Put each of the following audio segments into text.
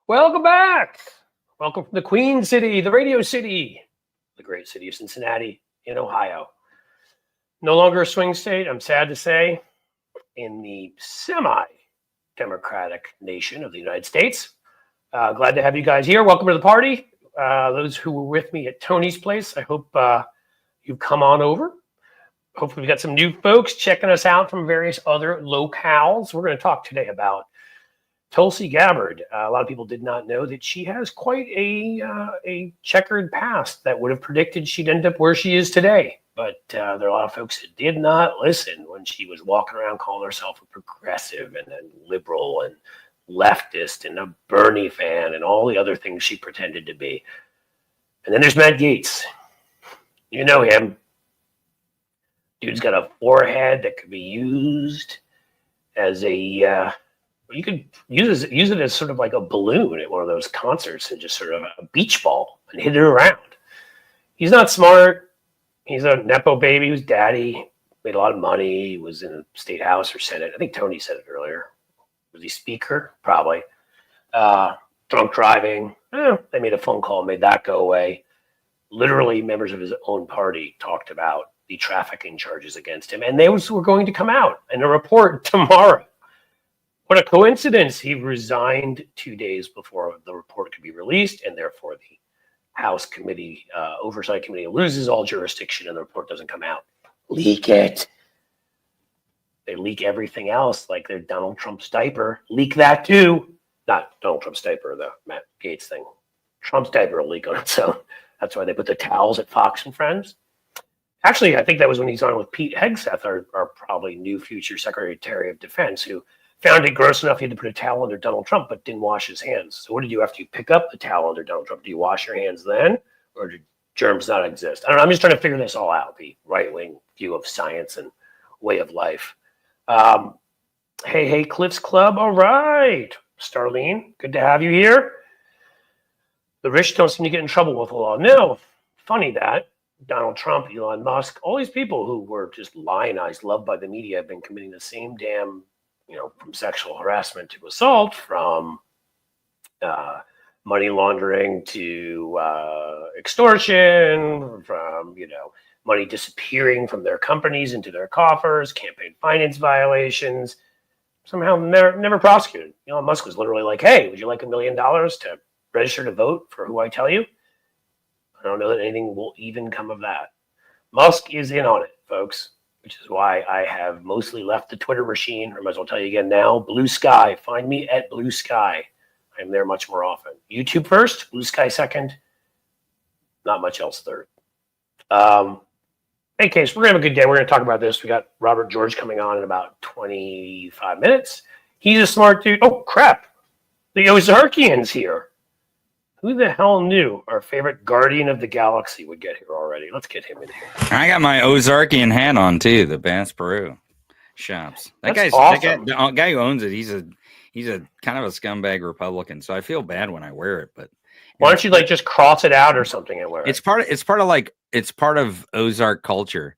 Welcome back. Welcome from the Queen City, the Radio City, the great city of Cincinnati in Ohio. No longer a swing state, I'm sad to say, in the semi-democratic nation of the United States. Glad to have you guys here. Welcome to the party. Those who were with me at Tony's place, I hope you've come on over. Hopefully we've got some new folks checking us out from various other locales. We're going to talk today about Tulsi Gabbard. A lot of people did not know that she has quite a checkered past that would have predicted she'd end up where she is today. But there are a lot of folks that did not listen when she was walking around calling herself a progressive and a liberal and leftist and a Bernie fan and all the other things she pretended to be. And then there's Matt Gaetz. You know him. Dude's got a forehead that could be used as a... you could use it as sort of like a balloon at one of those concerts and just sort of a beach ball and hit it around. He's not smart. He's a Nepo baby whose daddy made a lot of money. He was in the state house or Senate. I think Tony said it earlier. Was he speaker? Probably. Drunk driving. They made a phone call, made that go away. Literally members of his own party talked about the trafficking charges against him. And they were going to come out in a report tomorrow. What a coincidence. He resigned 2 days before the report could be released, and therefore the House Committee, Oversight Committee loses all jurisdiction and the report doesn't come out. Leak it. They leak everything else, like their Donald Trump's diaper. Leak that too. Not Donald Trump's diaper, the Matt Gaetz thing. Trump's diaper will leak on its own. That's why they put the towels at Fox and Friends. Actually, I think that was when he's on with Pete Hegseth, our probably new future Secretary of Defense, who found it gross enough he had to put a towel under Donald Trump, but didn't wash his hands. So what did you after you pick up the towel under Donald Trump? Do you wash your hands then? Or do germs not exist? I don't know. I'm just trying to figure this all out, the right-wing view of science and way of life. Hey, Cliffs Club. All right. Starlene, good to have you here. The rich don't seem to get in trouble with the law. No, funny that. Donald Trump, Elon Musk, all these people who were just lionized, loved by the media have been committing the same damn, from sexual harassment to assault, from money laundering to extortion, from, money disappearing from their companies into their coffers, campaign finance violations, somehow never prosecuted. Elon Musk was literally like, hey, would you like $1 million to register to vote for who I tell you? I don't know that anything will even come of that. Musk is in on it, folks, which is why I have mostly left the Twitter machine. I might as well tell you again now, Blue Sky. Find me at Blue Sky. I'm there much more often. YouTube first, Blue Sky second, not much else third. Hey, Case, we're going to have a good day. We're going to talk about this. We got Robert George coming on in about 25 minutes. He's a smart dude. Oh, crap. The Ozarkian's here. Who the hell knew our favorite guardian of the galaxy would get here already? Let's get him in here. I got my Ozarkian hat on too, the Bass Pro shops. That's awesome. The guy who owns it, he's a kind of a scumbag Republican, so I feel bad when I wear it. But why don't you just cross it out or something and wear it? It's part of Ozark culture.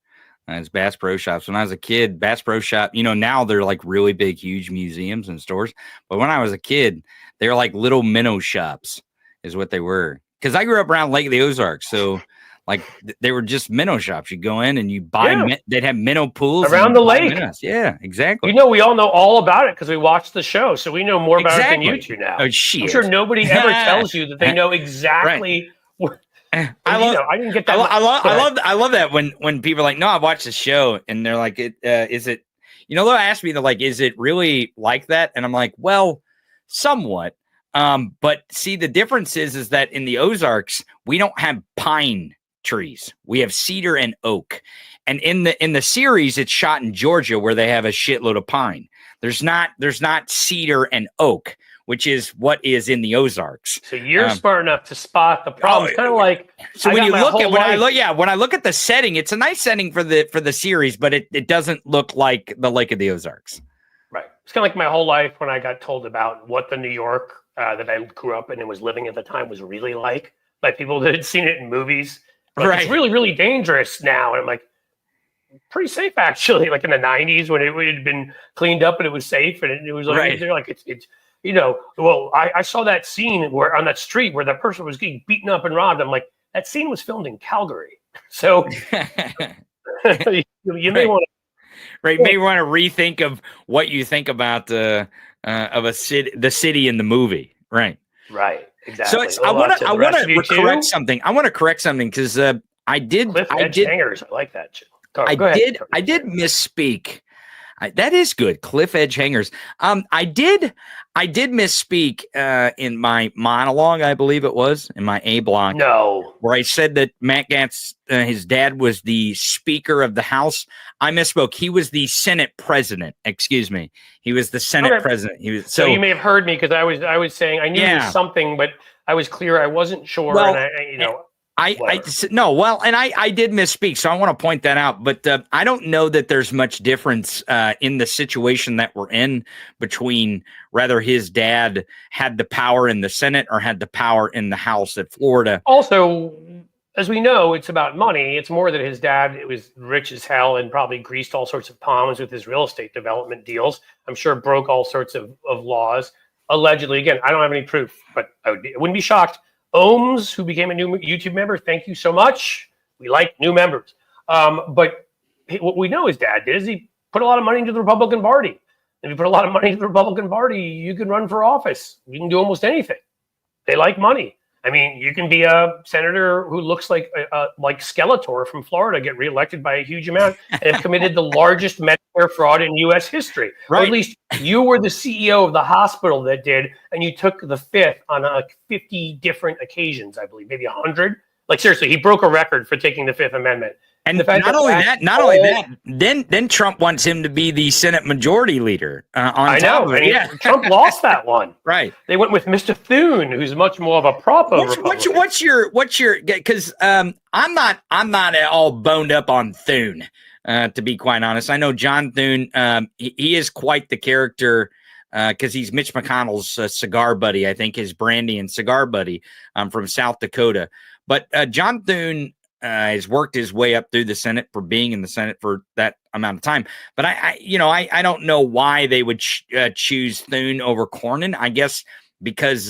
It's Bass Pro Shops. When I was a kid, Bass Pro Shop, now they're like really big, huge museums and stores. But when I was a kid, they were like little minnow shops. Is what they were, because I grew up around Lake of the Ozarks, so they were just minnow shops. You go in and you buy. They'd have minnow pools around the lake. Minnows. Yeah, exactly. We all know all about it because we watched the show, so we know more about it than you two now. Oh shit! I'm sure nobody ever tells you that they know exactly. Right. I didn't get that. I love that when people are like, no, I watched the show, and they're like, is it? They'll ask me, they're like, is it really like that? And I'm like, well, somewhat. But see, the difference is that in the Ozarks, we don't have pine trees. We have cedar and oak. And in the series, it's shot in Georgia where they have a shitload of pine. There's not cedar and oak, which is what is in the Ozarks. So you're smart enough to spot the problem. It's kind of like, so when I look at the setting, it's a nice setting for the series, but it doesn't look like the Lake of the Ozarks. Right. It's kind of like my whole life when I got told about what the New York that I grew up in and was living at the time was really like by people that had seen it in movies. Right. It's really, really dangerous now. And I'm like, pretty safe actually. Like in the 90s when it had been cleaned up and it was safe and it was like, right. They're like, it's well, I saw that scene where on that street where that person was getting beaten up and robbed. I'm like, that scene was filmed in Calgary. So you may want to. Right, may want to rethink of what you think about of the city in the movie. Right. Exactly. So I want to correct something. I want to correct something because I did. Cliff Edge hangers. I like that. Go I ahead. did misspeak. That is good. Cliff Edge hangers. I did misspeak in my monologue, I believe it was, in my A block. No. Where I said that Matt Gaetz, his dad was the Speaker of the House. I misspoke. He was the Senate President. Excuse me. He was the Senate President. He was. So you may have heard me because I was saying I knew there was something, but I was clear. I wasn't sure. Well, and I did misspeak, so I want to point that out. But I don't know that there's much difference in the situation that we're in between whether his dad had the power in the Senate or had the power in the House at Florida. Also, as we know, it's about money. It's more that his dad was rich as hell and probably greased all sorts of palms with his real estate development deals. I'm sure broke all sorts of laws. Allegedly, again, I don't have any proof, but I wouldn't be shocked. Ohms, who became a new YouTube member, thank you so much. We like new members. But what we know his dad did is he put a lot of money into the Republican Party. If you put a lot of money into the Republican Party, you can run for office. You can do almost anything. They like money. I mean, you can be a senator who looks like Skeletor from Florida, get reelected by a huge amount, and have committed the largest Medicare fraud in U.S. history. Right. Or at least you were the CEO of the hospital that did, and you took the fifth on 50 different occasions, I believe, maybe 100. Like, seriously, he broke a record for taking the Fifth Amendment. And not only that, then Trump wants him to be the Senate Majority Leader. Trump lost that one. Right. They went with Mr. Thune, who's much more of a proper Republican. What's your? Because I'm not all boned up on Thune. To be quite honest, I know John Thune. He is quite the character. Because he's Mitch McConnell's cigar buddy, I think his brandy and cigar buddy from South Dakota. But John Thune has worked his way up through the Senate for being in the Senate for that amount of time. But I don't know why they would choose Thune over Cornyn. I guess because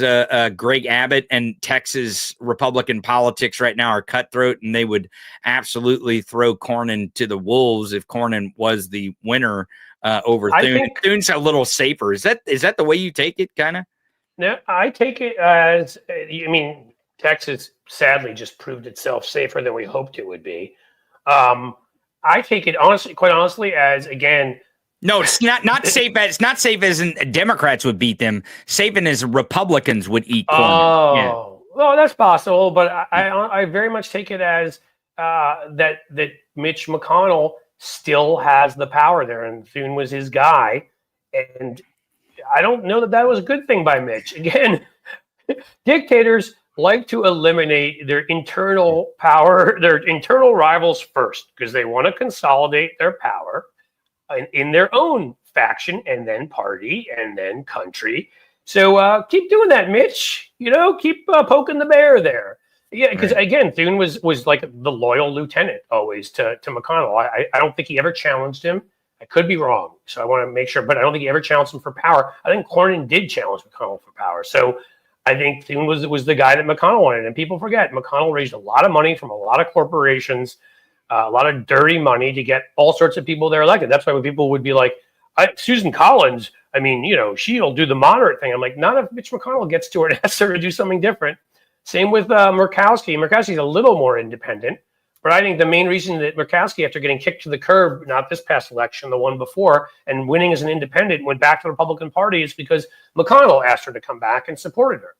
Greg Abbott and Texas Republican politics right now are cutthroat, and they would absolutely throw Cornyn to the wolves if Cornyn was the winner over Thune. Thune's a little safer. Is that the way you take it, kind of? No, I take it as, Texas sadly just proved itself safer than we hoped it would be. I take it quite honestly, as again. No, it's not safe. It's not safe as in Democrats would beat them. Safe as Republicans would eat Cornyn. Well, that's possible, but I very much take it as that Mitch McConnell still has the power there, and Thune was his guy, and I don't know that was a good thing by Mitch. Again, dictators like to eliminate their internal power, their internal rivals first, because they want to consolidate their power in their own faction, and then party, and then country. So keep doing that, Mitch. Keep poking the bear there. Yeah, because again, Thune was like the loyal lieutenant always to McConnell. I don't think he ever challenged him. I could be wrong, so I want to make sure, but I don't think he ever challenged him for power. I think Cornyn did challenge McConnell for power. So I think Thune was the guy that McConnell wanted, and people forget McConnell raised a lot of money from a lot of corporations, a lot of dirty money to get all sorts of people there elected. That's why when people would be like, Susan Collins, she'll do the moderate thing. I'm like, not if Mitch McConnell gets to her and asks her to do something different. Same with Murkowski. Murkowski's a little more independent, but I think the main reason that Murkowski, after getting kicked to the curb, not this past election, the one before, and winning as an independent, went back to the Republican Party, is because McConnell asked her to come back and supported her.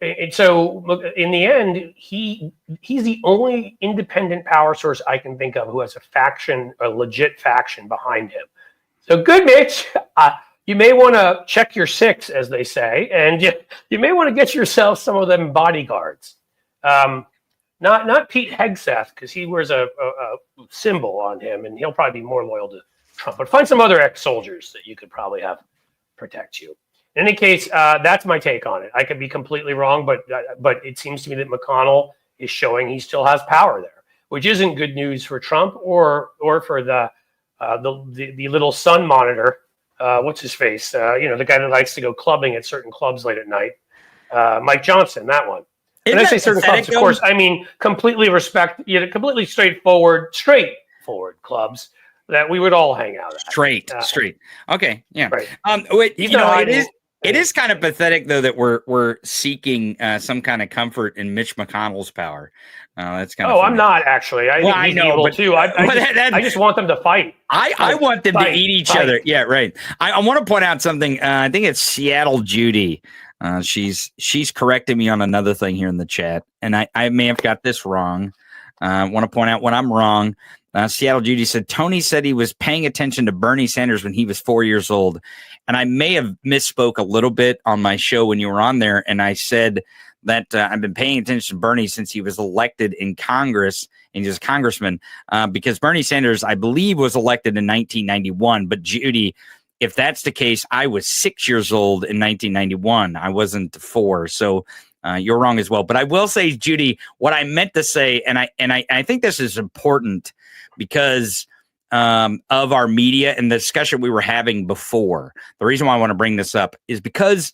And so in the end, he's the only independent power source I can think of who has a legit faction behind him. So good, Mitch. You may want to check your six, as they say, and you may want to get yourself some of them bodyguards. Not Pete Hegseth, because he wears a symbol on him, and he'll probably be more loyal to Trump. But find some other ex-soldiers that you could probably have protect you. In any case, that's my take on it. I could be completely wrong, but it seems to me that McConnell is showing he still has power there, which isn't good news for Trump or for the little sun monitor what's his face? The guy that likes to go clubbing at certain clubs late at night. Mike Johnson, that one. And I say certain clubs, of course, I mean completely completely straightforward clubs that we would all hang out at. Straight. Okay, yeah. Right. It is kind of pathetic though that we're seeking some kind of comfort in Mitch McConnell's power. That's kind of. Oh, funny. I'm not actually. I know, evil too. I just want them to fight. I want them to eat each other. Yeah, right. I want to point out something. I think it's Seattle Judy. She's correcting me on another thing here in the chat, and I may have got this wrong. I want to point out when I'm wrong. Seattle Judy said Tony said he was paying attention to Bernie Sanders when he was 4 years old, and I may have misspoke a little bit on my show when you were on there, and I said that I've been paying attention to Bernie since he was elected in Congress, and he was a congressman, because Bernie Sanders, I believe, was elected in 1991. But Judy, if that's the case, I was 6 years old in 1991. I wasn't 4, so you're wrong as well. But I will say, Judy, what I meant to say, and I think this is important because of our media and the discussion we were having before. The reason why I want to bring this up is because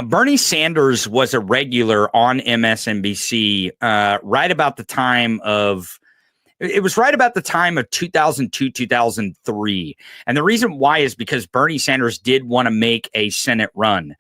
Bernie Sanders was a regular on MSNBC right about the time of 2002, 2003. And the reason why is because Bernie Sanders did want to make a Senate run,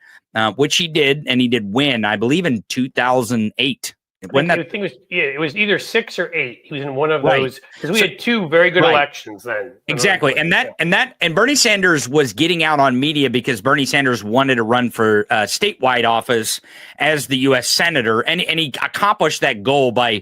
which he did, and he did win, I believe, in 2008. It was either 6 or 8. He was in one of those because we had 2 very good elections then. Exactly, and Bernie Sanders was getting out on media because Bernie Sanders wanted to run for statewide office as the U.S. senator, and he accomplished that goal by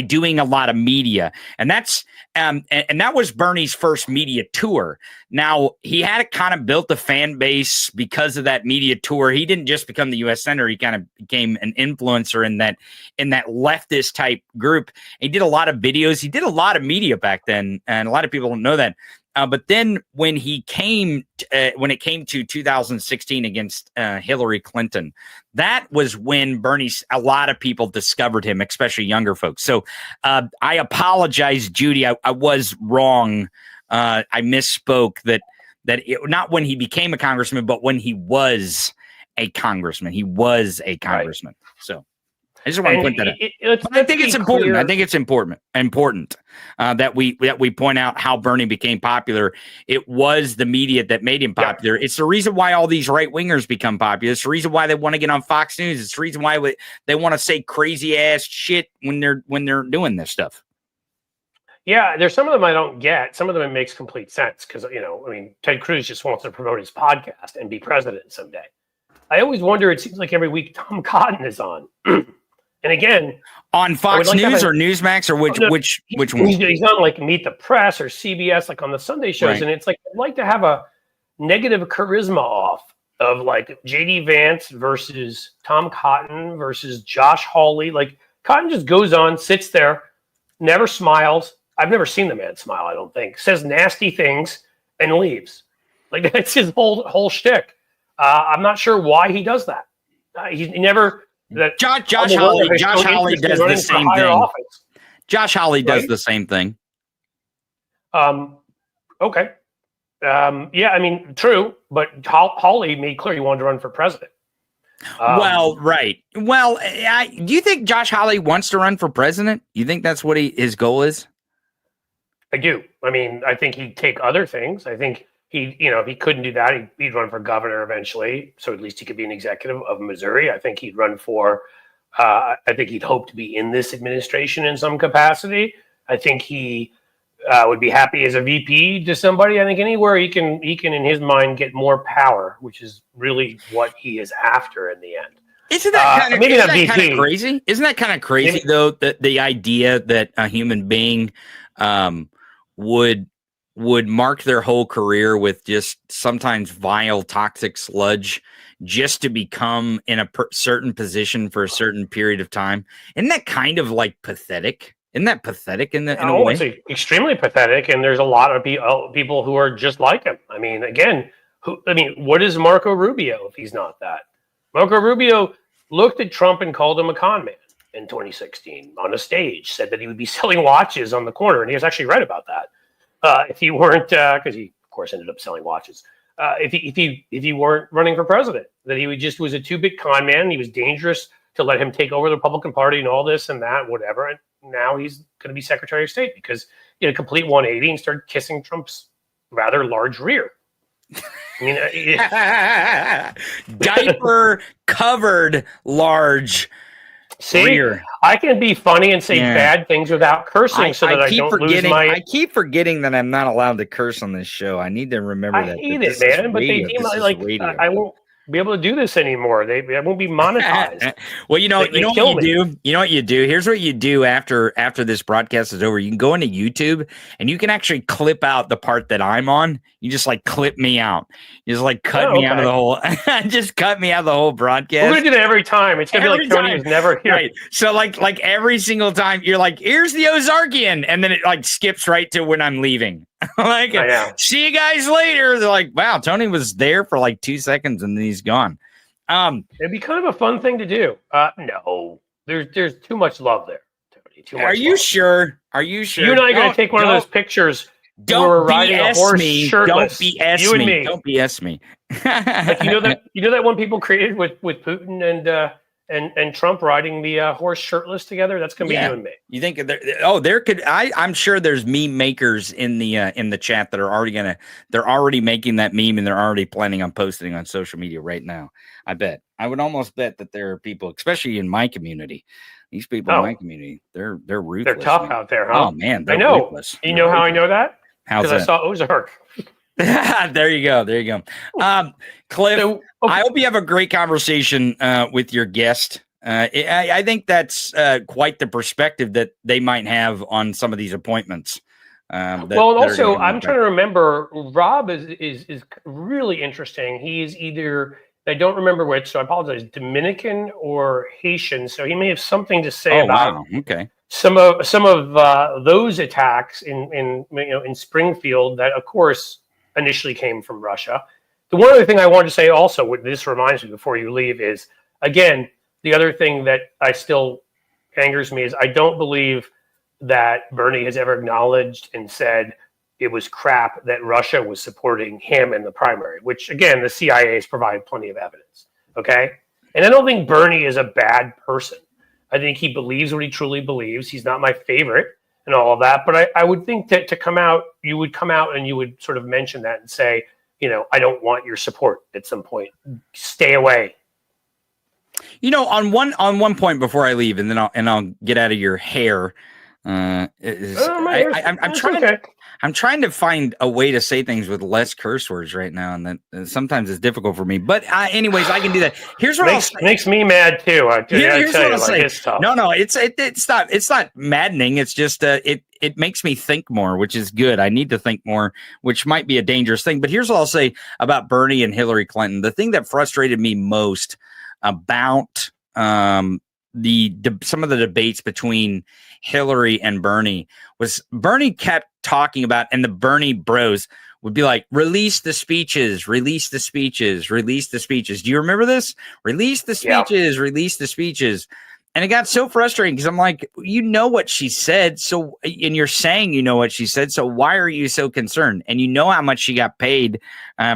doing a lot of media, and that's and that was Bernie's first media tour. Now, he had kind of built a fan base because of that media tour. He didn't just become the U.S. senator; he kind of became an influencer in that leftist type group. He did a lot of videos. He did a lot of media back then, and a lot of people don't know that. But then when it came to 2016 against Hillary Clinton, that was when a lot of people discovered him, especially younger folks. So I apologize, Judy. I was wrong. I misspoke not when he became a congressman, but when he was a congressman. He was a congressman. Right. So I just want to point that out. I think it's important. Clear. I think it's important that we point out how Bernie became popular. It was the media that made him popular. Yeah. It's the reason why all these right wingers become popular. It's the reason why they want to get on Fox News. It's the reason why they want to say crazy ass shit when they're doing this stuff. Yeah, there's some of them I don't get. Some of them it makes complete sense because Ted Cruz just wants to promote his podcast and be president someday. I always wonder. It seems like every week Tom Cotton is on. And again, on Fox News or Newsmax or which one? He's on like Meet the Press or CBS, like on the Sunday shows, right. And it's like I'd like to have a negative charisma off of like JD Vance versus Tom Cotton versus Josh Hawley. Like Cotton just goes on, sits there, never smiles. I've never seen the man smile. I don't think says nasty things and leaves. Like that's his whole shtick. I'm not sure why he does that. He never. Josh Hawley does the same thing. Josh Hawley does the same thing. Okay. Yeah, I mean, true, but Hawley made clear he wanted to run for president. Well, right. Well, do you think Josh Hawley wants to run for president? You think that's what his goal is? I do. I mean, I think he'd take other things. I think if he couldn't do that, he'd run for governor eventually. So at least he could be an executive of Missouri. I think he'd run for, I think he'd hope to be in this administration in some capacity. I think he would be happy as a VP to somebody. I think anywhere he can in his mind get more power, which is really what he is after in the end. Isn't that kind of crazy? Isn't that kind of crazy though? That the idea that a human being would mark their whole career with just sometimes vile, toxic sludge just to become in a certain position for a certain period of time. Isn't that kind of like pathetic? Isn't that pathetic in a way? It's extremely pathetic, and there's a lot of people who are just like him. I mean, again, what is Marco Rubio if he's not that? Marco Rubio looked at Trump and called him a con man in 2016 on a stage, said that he would be selling watches on the corner, and he was actually right about that. If he weren't, because he, of course, ended up selling watches. if he weren't running for president, that he was a two-bit con man. He was dangerous to let him take over the Republican Party and all this and that, whatever. And now he's going to be Secretary of State because he had a complete 180 and started kissing Trump's rather large rear. I mean, diaper covered large rear. I can be funny and say bad things without cursing, I don't lose my. I keep forgetting that I'm not allowed to curse on this show. I need to remember that. I hate it, man. But they deem I won't be able to do this anymore. I won't be monetized. Well, you know what you do. You know what you do. Here's what you do after this broadcast is over. You can go into YouTube and you can actually clip out the part that I'm on. You just like clip me out. You just like cut me out of the whole. Just cut me out of the whole broadcast. We're gonna do that every time. It's gonna be like Tony was never here. Right. So like every single time you're like, here's the Ozarkian, and then it like skips right to when I'm leaving. Like, see you guys later. They're like, wow, Tony was there for like 2 seconds and then he's gone. It'd be kind of a fun thing to do. No, there's too much love there, Tony. Too much. Are you sure? Are you sure? You and I are gonna take one of those pictures. Don't riding a horse me. Shirtless. Don't BS you and me. Don't BS me. Like, you know that one people created with Putin and Trump riding the horse shirtless together. That's gonna be you and me. You think there could I'm sure there's meme makers in the chat that are they're already making that meme and they're already planning on posting on social media right now. I would almost bet that there are people, especially in my community. These people in my community, they're ruthless. They're tough out there, huh? Oh man, I know. Ruthless. You know how I know that? How's that? Because I saw Ozark. There you go. Cliff, I hope you have a great conversation with your guest. I think that's quite the perspective that they might have on some of these appointments. I'm trying to remember. Rob is really interesting. He's either, I don't remember which, so I apologize, Dominican or Haitian. So he may have something to say about some of those attacks in Springfield that, of course, initially came from Russia. The one other thing I wanted to say also, what this reminds me before you leave, is, again, the other thing that I still angers me is I don't believe that Bernie has ever acknowledged and said it was crap that Russia was supporting him in the primary, which, again, the CIA has provided plenty of evidence. Okay? And I don't think Bernie is a bad person. I think he believes what he truly believes. He's not my favorite and all of that. But I would think that you would come out and you would sort of mention that and say, I don't want your support at some point. Stay away. On one point before I leave, and then I'll get out of your hair. I'm trying to find a way to say things with less curse words right now, and that sometimes it's difficult for me. But anyways, I can do that. Here's what makes me mad too. Here's what I'll say. No, it's not maddening. It's just it makes me think more, which is good. I need to think more, which might be a dangerous thing. But here's what I'll say about Bernie and Hillary Clinton. The thing that frustrated me most about some of the debates between Hillary and Bernie was Bernie kept talking about, and the Bernie bros would be like, release the speeches, release the speeches, release the speeches. Do you remember this? Release the speeches, release the speeches. And it got so frustrating because I'm like, you know what she said. So, and you're saying, you know what she said. So why are you so concerned? And you know how much she got paid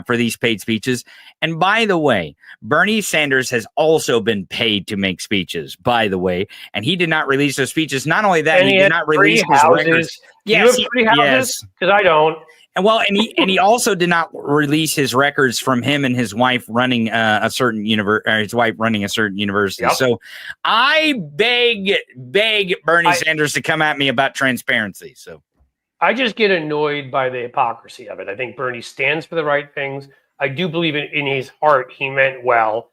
for these paid speeches. And by the way, Bernie Sanders has also been paid to make speeches, by the way. And he did not release those speeches. Not only that, he did not release his records. Yes, you have 3 houses? Because I don't. And he also did not release his records from him and his wife running a certain university. Yep. So I beg Bernie Sanders to come at me about transparency. So I just get annoyed by the hypocrisy of it. I think Bernie stands for the right things. I do believe in his heart he meant well.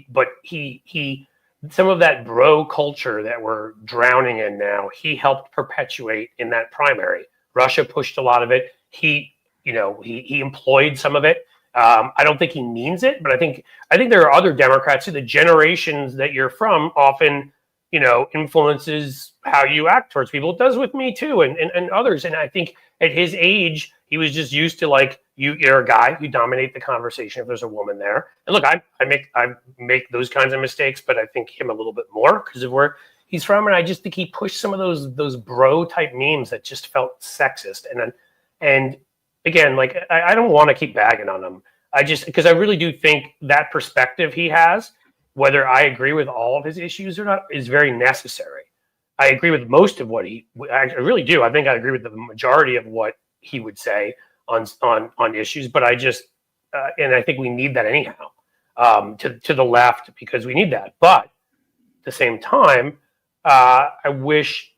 But he some of that bro culture that we're drowning in now, he helped perpetuate in that primary. Russia pushed a lot of it. He employed some of it. I don't think he means it, but I think there are other Democrats who the generations that you're from often, influences how you act towards people. It does with me too, and others. And I think at his age, he was just used to you're a guy, you dominate the conversation if there's a woman there. And look, I make those kinds of mistakes, but I think him a little bit more because of where he's from. And I just think he pushed some of those bro type memes that just felt sexist. And again, I don't want to keep bagging on him, Because I really do think that perspective he has, whether I agree with all of his issues or not, is very necessary. I agree with most of what I really do. I think I agree with the majority of what he would say on issues, but and I think we need that anyhow, to the left, because we need that. But at the same time, I wish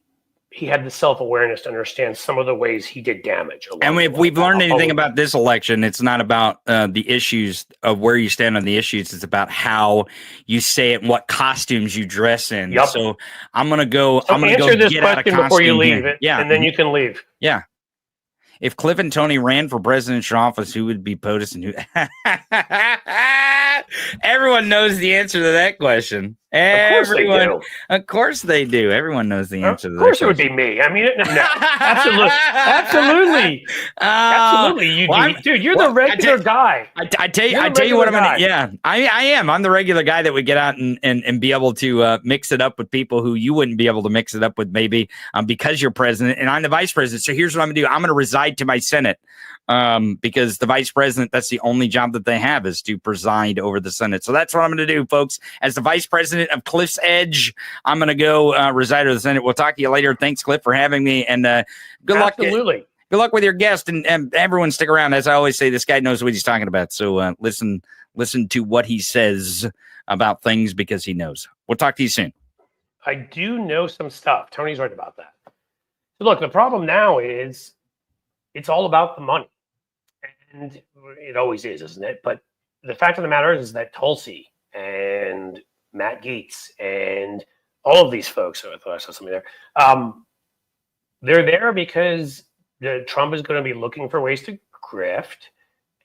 he had the self-awareness to understand some of the ways he did damage. And if we've learned anything about this election, it's not about the issues of where you stand on the issues. It's about how you say it and what costumes you dress in. Yep. So I'm going to go. So I'm going to go this get out of question before you leave here. it, and then you can leave. Yeah. If Cliff and Tony ran for presidential office, who would be POTUS and who? Everyone knows the answer to that question. Everyone, of course they do. Everyone knows the answer to that. Of course, it would be me. I mean, no, absolutely. Dude, you're the regular guy. I tell you what I'm gonna. Yeah, I am. I'm the regular guy that would get out and be able to mix it up with people who you wouldn't be able to mix it up with, maybe because you're president and I'm the vice president. So here's what I'm gonna do. I'm gonna reside to my Senate. Because the vice president, that's the only job that they have, is to preside over the Senate. So that's what I'm going to do, folks. As the vice president of Cliff's Edge, I'm going to go reside over the Senate. We'll talk to you later. Thanks, Cliff, for having me, and good luck. Absolutely. Good luck with your guest, and everyone stick around. As I always say, this guy knows what he's talking about. So listen to what he says about things, because he knows. We'll talk to you soon. I do know some stuff. Tony's right about that. So look, the problem now is it's all about the money. And it always is, isn't it? But the fact of the matter is that Tulsi and Matt Gaetz and all of these folks, I thought I saw somebody there, they're there because Trump is going to be looking for ways to grift,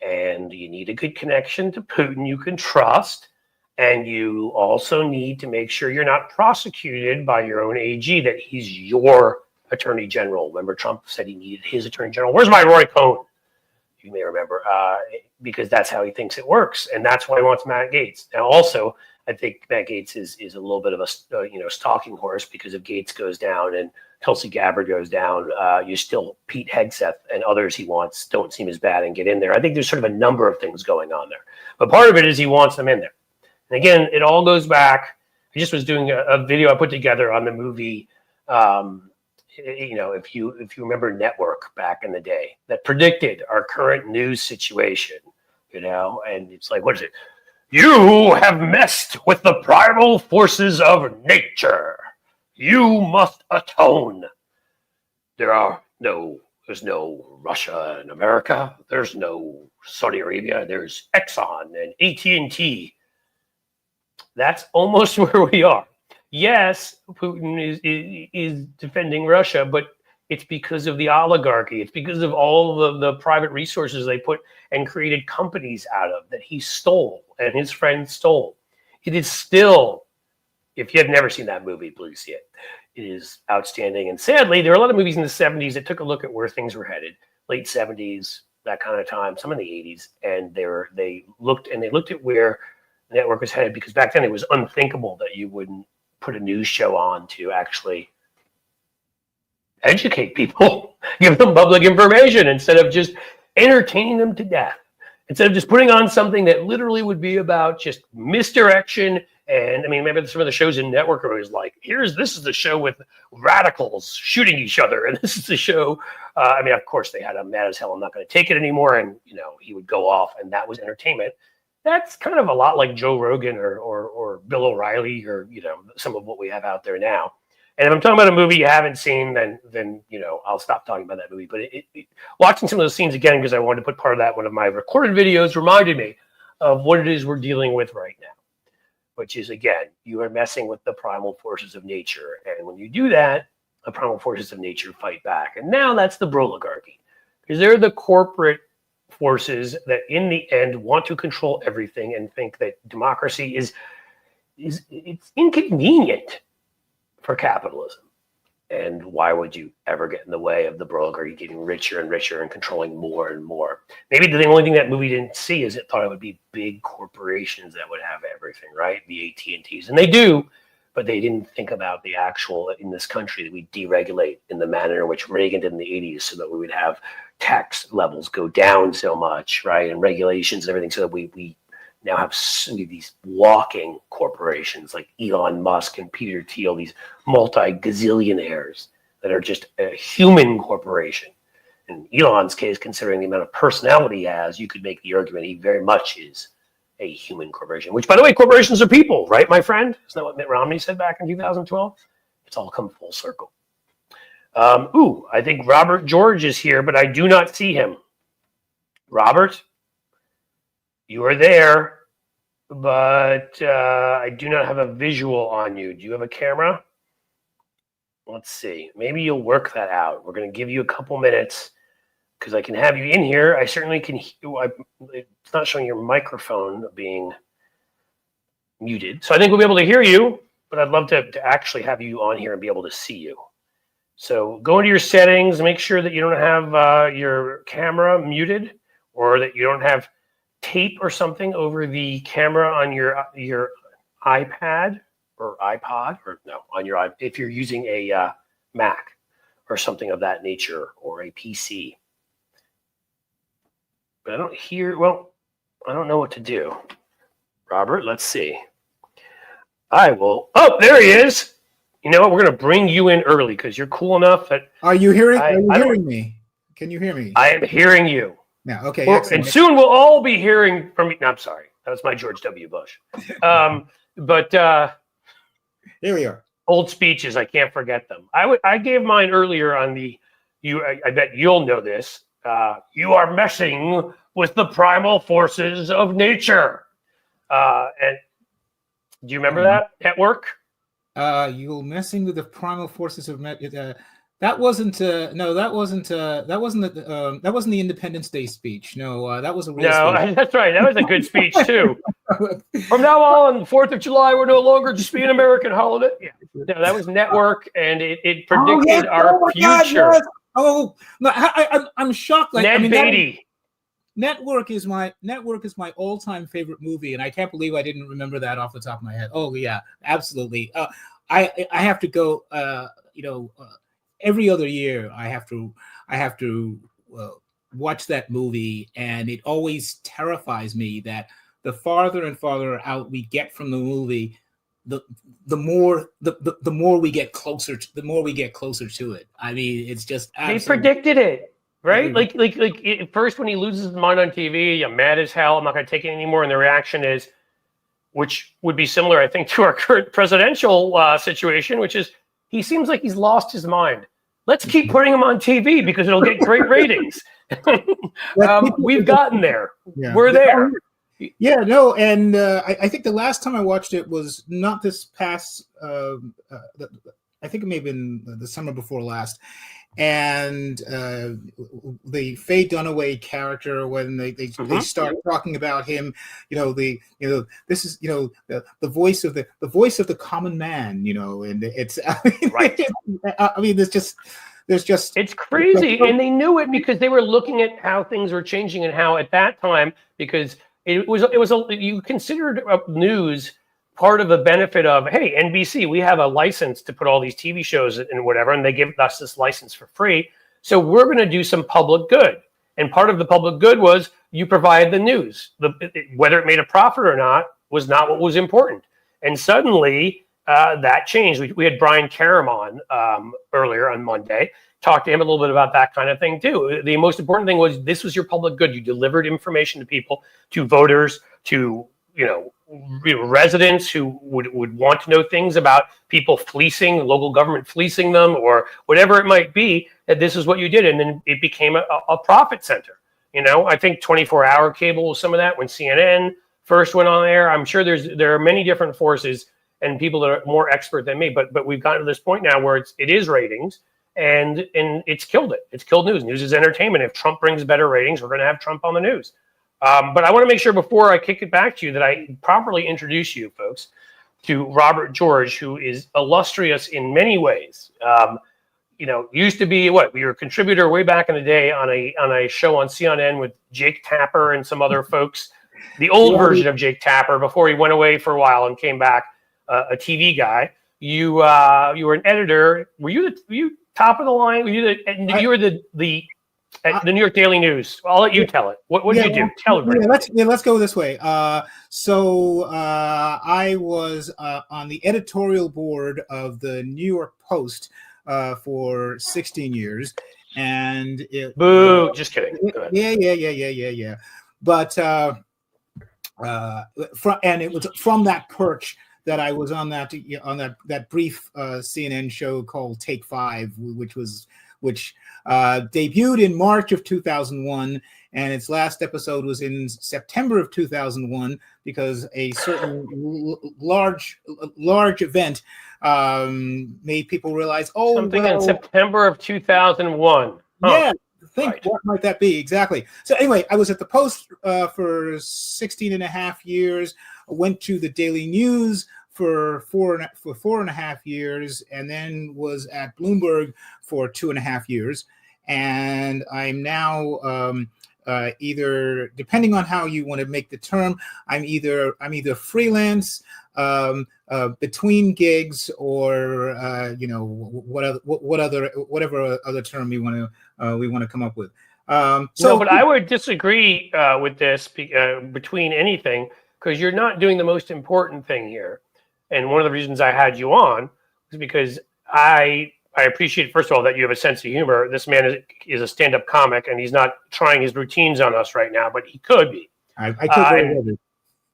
and you need a good connection to Putin you can trust, and you also need to make sure you're not prosecuted by your own AG, that he's your attorney general. Remember, Trump said he needed his attorney general. Where's my Roy Cohn? You may remember, because that's how he thinks it works, and that's why he wants Matt Gaetz. Now, also, I think Matt Gaetz is a little bit of a stalking horse, because if Gaetz goes down and Tulsi Gabbard goes down, you still Pete Hegseth and others he wants don't seem as bad and get in there. I think there's sort of a number of things going on there, but part of it is he wants them in there. And again, it all goes back. I just was doing a video I put together on the movie. If you remember Network back in the day, that predicted our current news situation, and it's like, what is it? You have messed with the primal forces of nature. You must atone. There's no Russia and America. There's no Saudi Arabia. There's Exxon and AT&T. That's almost where we are. Yes, Putin is defending Russia, but it's because of the oligarchy. It's because of all of the private resources they put and created companies out of, that he stole and his friends stole. It is still, if you have never seen that movie, please see it. It is outstanding. And sadly, there are a lot of movies in the 70s that took a look at where things were headed. Late 70s, that kind of time, some in the 80s. And they looked at where the network was headed, because back then it was unthinkable that you wouldn't put a news show on to actually educate people, give them public information, instead of just entertaining them to death, instead of just putting on something that literally would be about just misdirection. And I mean, maybe some of the shows in network are always like, this is the show with radicals shooting each other, and this is the show. Of course they had a Mad as Hell, I'm Not Going to Take It Anymore, and he would go off, and that was entertainment. That's kind of a lot like Joe Rogan or Bill O'Reilly, or some of what we have out there now. And if I'm talking about a movie you haven't seen, then I'll stop talking about that movie. But watching some of those scenes again, because I wanted to put part of that, one of my recorded videos, reminded me of what it is we're dealing with right now, which is, again, you are messing with the primal forces of nature. And when you do that, the primal forces of nature fight back. And now that's the broligarchy, because they're the corporate forces that in the end want to control everything and think that democracy is it's inconvenient for capitalism. And why would you ever get in the way of the broligarchy getting richer and richer and controlling more and more? Maybe the only thing that movie didn't see is it thought it would be big corporations that would have everything, right? The AT&Ts. And they do, but they didn't think about the actual, in this country, that we deregulate in the manner in which Reagan did in the 80s, so that we would have tax levels go down so much, right? And regulations and everything, so that we now have these walking corporations like Elon Musk and Peter Thiel, these multi-gazillionaires that are just a human corporation. In Elon's case, considering the amount of personality he has, you could make the argument he very much is a human corporation, which, by the way, corporations are people, right, my friend? Isn't that what Mitt Romney said back in 2012? It's all come full circle. I think Robert George is here, but I do not see him. Robert, you are there, but I do not have a visual on you. Do you have a camera? Let's see. Maybe you'll work that out. We're going to give you a couple minutes because I can have you in here. I certainly can. It's not showing your microphone being muted. So I think we'll be able to hear you, but I'd love to actually have you on here and be able to see you. So go into your settings, make sure that you don't have your camera muted, or that you don't have tape or something over the camera on your iPad or iPod, or no, on your if you're using a Mac or something of that nature, or a PC. But I don't hear, well, I don't know what to do. Robert, let's see. I will, oh, there he is. You know what, we're going to bring you in early because you're cool enough that... Are you hearing me? Can you hear me? I am hearing you. Yeah, okay. Well, and soon we'll all be hearing from you. No, I'm sorry. That was my George W. Bush. But here we are. Old speeches, I can't forget them. I gave mine earlier on I bet you'll know this. You are messing with the primal forces of nature. And do you remember that at work? You're messing with the primal forces of nature. That wasn't the Independence Day speech. No, that was a real speech. That's right. That was a good speech too. From now on, the 4th of July, we're no longer just be an American holiday. Yeah. No, that was Network, and it predicted our future. God, yes. Oh, no, I'm shocked. Like, Ned Beatty. Network is my all-time favorite movie, and I can't believe I didn't remember that off the top of my head. Oh yeah, absolutely. I have to go. Every other year I have to watch that movie, and it always terrifies me that the farther and farther out we get from the movie, the more we get closer to it. I mean, it's just they predicted it, right? Like at first when he loses his mind on TV, I'm mad as hell. I'm not going to take it anymore. And the reaction is, which would be similar, I think, to our current presidential situation, which is he seems like he's lost his mind. Let's keep putting him on TV because it'll get great ratings. We've gotten there. Yeah. We're there. Yeah, no, and I think the last time I watched it was not this past. I think it may have been the summer before last, and the Faye Dunaway character, when they start talking about him, this is the voice of the common man, and it's right. I mean, there's just it's crazy, and they knew it because they were looking at how things were changing and how at that time, because it was you considered news part of the benefit of, hey, NBC, we have a license to put all these TV shows and whatever, and they give us this license for free. So we're going to do some public good. And part of the public good was you provide the news. Whether it made a profit or not was not what was important. And suddenly that changed. We had Brian Karam on earlier on Monday. Talked to him a little bit about that kind of thing too. The most important thing was this was your public good. You delivered information to people, to voters, to residents who would want to know things about people fleecing, local government fleecing them, or whatever it might be, that this is what you did. And then it became a profit center. I think 24-hour cable was some of that when CNN first went on there. I'm sure there are many different forces and people that are more expert than me, but we've gotten to this point now where it is ratings, and it's killed it. It's killed news. News is entertainment. If Trump brings better ratings, we're going to have Trump on the news. But I want to make sure before I kick it back to you that I properly introduce you folks to Robert George, who is illustrious in many ways. Used to be we were a contributor way back in the day on a show on CNN with Jake Tapper and some other folks, the old version of Jake Tapper before he went away for a while and came back, a TV guy. you were an editor. Were you top of the line? Were you you were the at the New York Daily News? I'll let you tell it. What did you do? Tell everybody. Let's go this way. So I was on the editorial board of the New York Post for 16 years, and Boo! Just kidding. Yeah. But and it was from that perch that I was on that brief CNN show called Take 5, which debuted in March of 2001, and its last episode was in September of 2001 because a certain large event made people realize, something in September of 2001. Yeah, what might that be exactly? So anyway, I was at the Post for 16 and a half years. I went to the Daily News for four and a half years, and then was at Bloomberg for 2.5 years. And I'm now either, depending on how you want to make the term, I'm either freelance, between gigs, or whatever other term we want to come up with. But I would disagree with this between anything, because you're not doing the most important thing here. And one of the reasons I had you on was because I appreciate, first of all, that you have a sense of humor. This man is a stand-up comic, and he's not trying his routines on us right now, but he could be. I could very well be.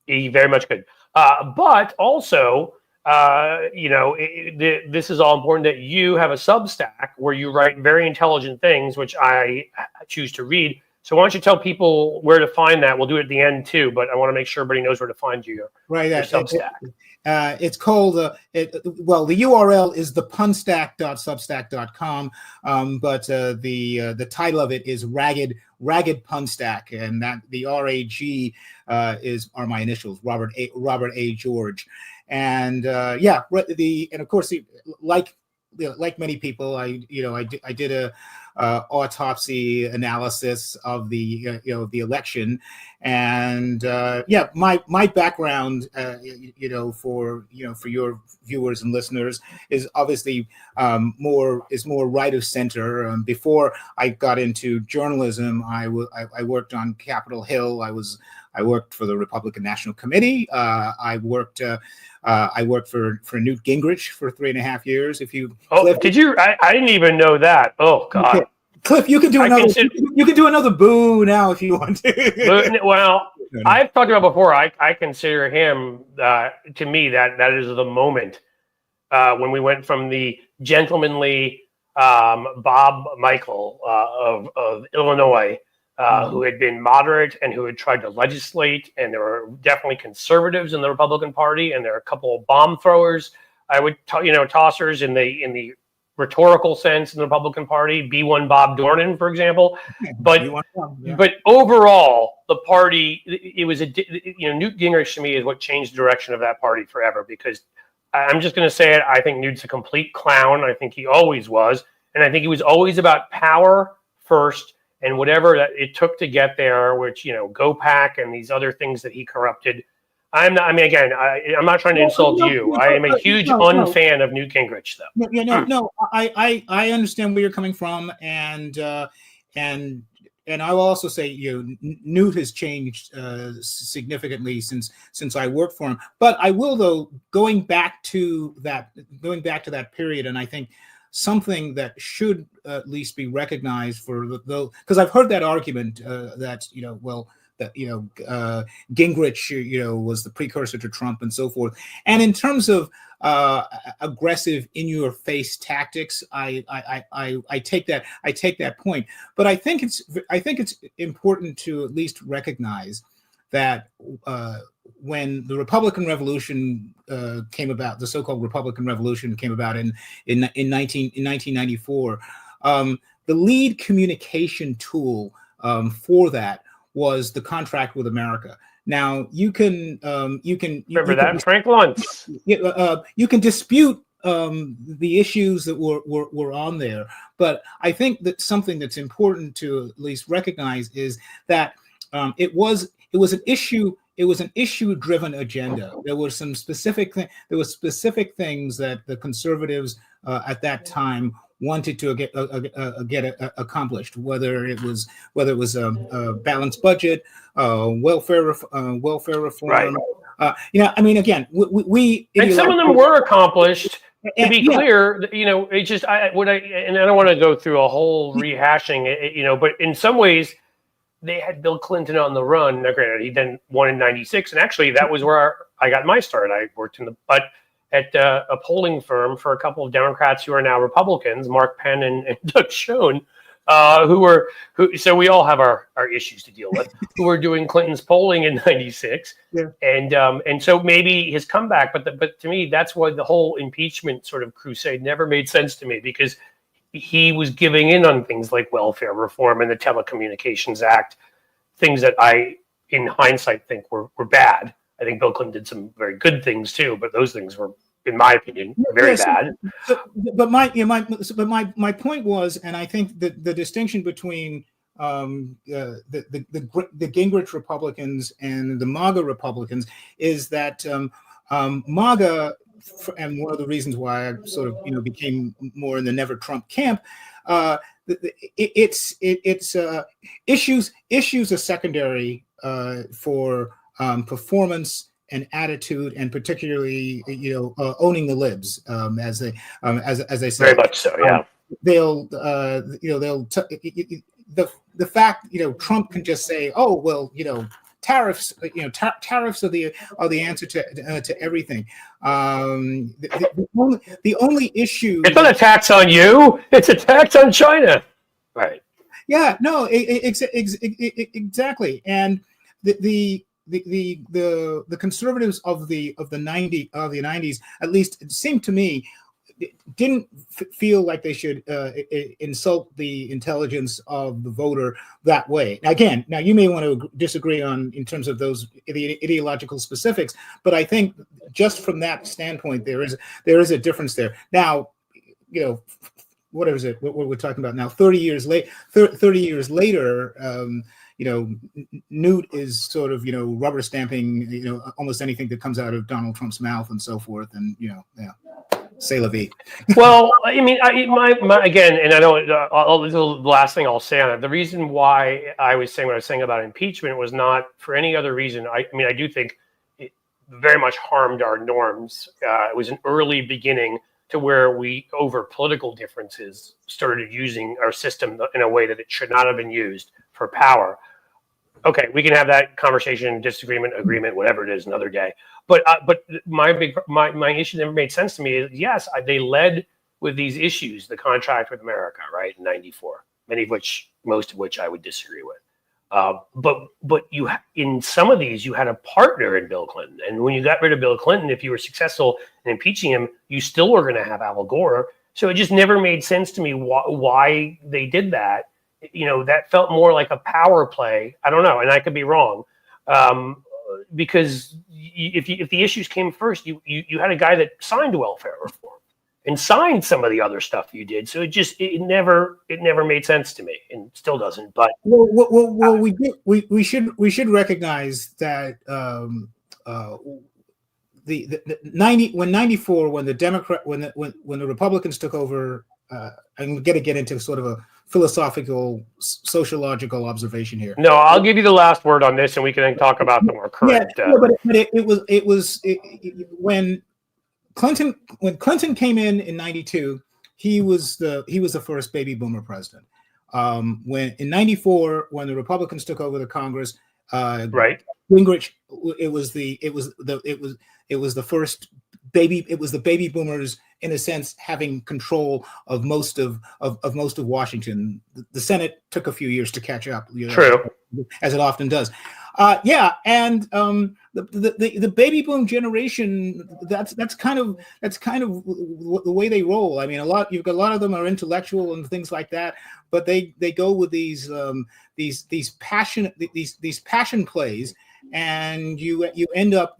He very much could. But also, this is all important that you have a Substack where you write very intelligent things, which I choose to read. So why don't you tell people where to find that? We'll do it at the end too, but I want to make sure everybody knows where to find you. Right. Your Substack. It's called, the URL is thepunstack.substack.com, but the title of it is Ragged Punstack, and that the RAG are my initials, Robert A. George, and and of course, like many people, I did a autopsy analysis of the election, and my background for your viewers and listeners is obviously more right of center. Before I got into journalism, I worked on Capitol Hill. I worked for the Republican National Committee. I worked for Newt Gingrich for 3.5 years. Cliff, did you? I didn't even know that. Oh God, okay. Cliff, you can do another. You can do another boo now if you want to. Well, I've talked about before. I consider him to me that is the moment when we went from the gentlemanly Bob Michael of Illinois. Who had been moderate and who had tried to legislate, and there were definitely conservatives in the Republican Party, and there are a couple of bomb throwers. I would, tossers in the rhetorical sense in the Republican Party. B1 Bob Dornan, for example. But but overall, the party, it was Newt Gingrich to me is what changed the direction of that party forever. Because I'm just going to say it. I think Newt's a complete clown. I think he always was, and I think he was always about power first. And whatever that it took to get there, which, GOPAC and these other things that he corrupted. I'm not trying to insult you. I am a huge unfan of Newt Gingrich, though. I understand where you're coming from. And I will also say, Newt has changed significantly since I worked for him. But I will, though, going back to that period, and I think something that should at least be recognized because I've heard that argument that Gingrich was the precursor to Trump and so forth. And in terms of aggressive in-your-face tactics, I take that point. But I think it's important to at least recognize that when the Republican Revolution came about, the so-called Republican Revolution came about in 1994, the lead communication tool for that was the contract with America. Now you can remember that Frank Luntz. You can dispute the issues that were on there, but I think that something that's important to at least recognize is that it was an issue an issue-driven agenda. There were some specific things that the conservatives at that time wanted to get accomplished. Whether it was a balanced budget, welfare reform. Right. I mean, again, we and some of them were accomplished. To be clear, it's just I don't want to go through a whole rehashing, but in some ways they had Bill Clinton on the run. Now, granted, he then won in '96, and actually that was where I got my start. I worked at a polling firm for a couple of Democrats who are now Republicans, Mark Penn and Doug Schoen, so we all have our issues to deal with, who were doing Clinton's polling in '96. Yeah. And so maybe his comeback, but to me, that's why the whole impeachment sort of crusade never made sense to me, because he was giving in on things like welfare reform and the Telecommunications Act, things that I, in hindsight, think were bad. I think Bill Clinton did some very good things too, but those things were, in my opinion, very bad. But my point was, and I think that the distinction between the Gingrich Republicans and the MAGA Republicans is that MAGA, and one of the reasons why I sort of became more in the Never Trump camp, it's issues are secondary for performance and attitude, and particularly owning the libs, as they say. Very much so, yeah. The fact Trump can just say, oh well, tariffs, tariffs are the answer to everything. The only issue, it's not a tax on you, it's a tax on China, right? Yeah, no, exactly. And the conservatives of the 90s, at least it seemed to me, didn't feel like they should insult the intelligence of the voter that way. Now you may want to disagree in terms of those ideological specifics, but I think just from that standpoint, there is a difference there. Now, what is it? What we're talking about now? 30 years later. Newt is sort of, rubber stamping, almost anything that comes out of Donald Trump's mouth and so forth. And, c'est la vie. Well, I mean, again, and I don't, the last thing I'll say on it, the reason why I was saying what I was saying about impeachment was not for any other reason. I do think it very much harmed our norms. It was an early beginning to where we, over political differences, started using our system in a way that it should not have been used for power. Okay, we can have that conversation, disagreement, agreement, whatever it is, another day. But my issue that never made sense to me is, yes, they led with these issues, the contract with America, right, in '94, most of which I would disagree with. But you, in some of these, you had a partner in Bill Clinton, and when you got rid of Bill Clinton, if you were successful in impeaching him, you still were going to have Al Gore. So it just never made sense to me why they did that. That felt more like a power play. I don't know, and I could be wrong, because if the issues came first, you had a guy that signed welfare reform and signed some of the other stuff you did. So it never made sense to me, and still doesn't. But we should recognize that when the Republicans took over. I'm going to get into sort of a philosophical, sociological observation here. No, I'll give you the last word on this, and we can then talk about the more current. When Clinton came in '92, he was the first baby boomer president. When in '94, when the Republicans took over the Congress, right, Gingrich, it was the first baby. It was the baby boomers, in a sense, having control of most of Washington. The Senate took a few years to catch up. True, as it often does. The baby boom generation. That's kind of the way they roll. I mean, you've got a lot of them are intellectual and things like that, but they go with these passion plays, and you end up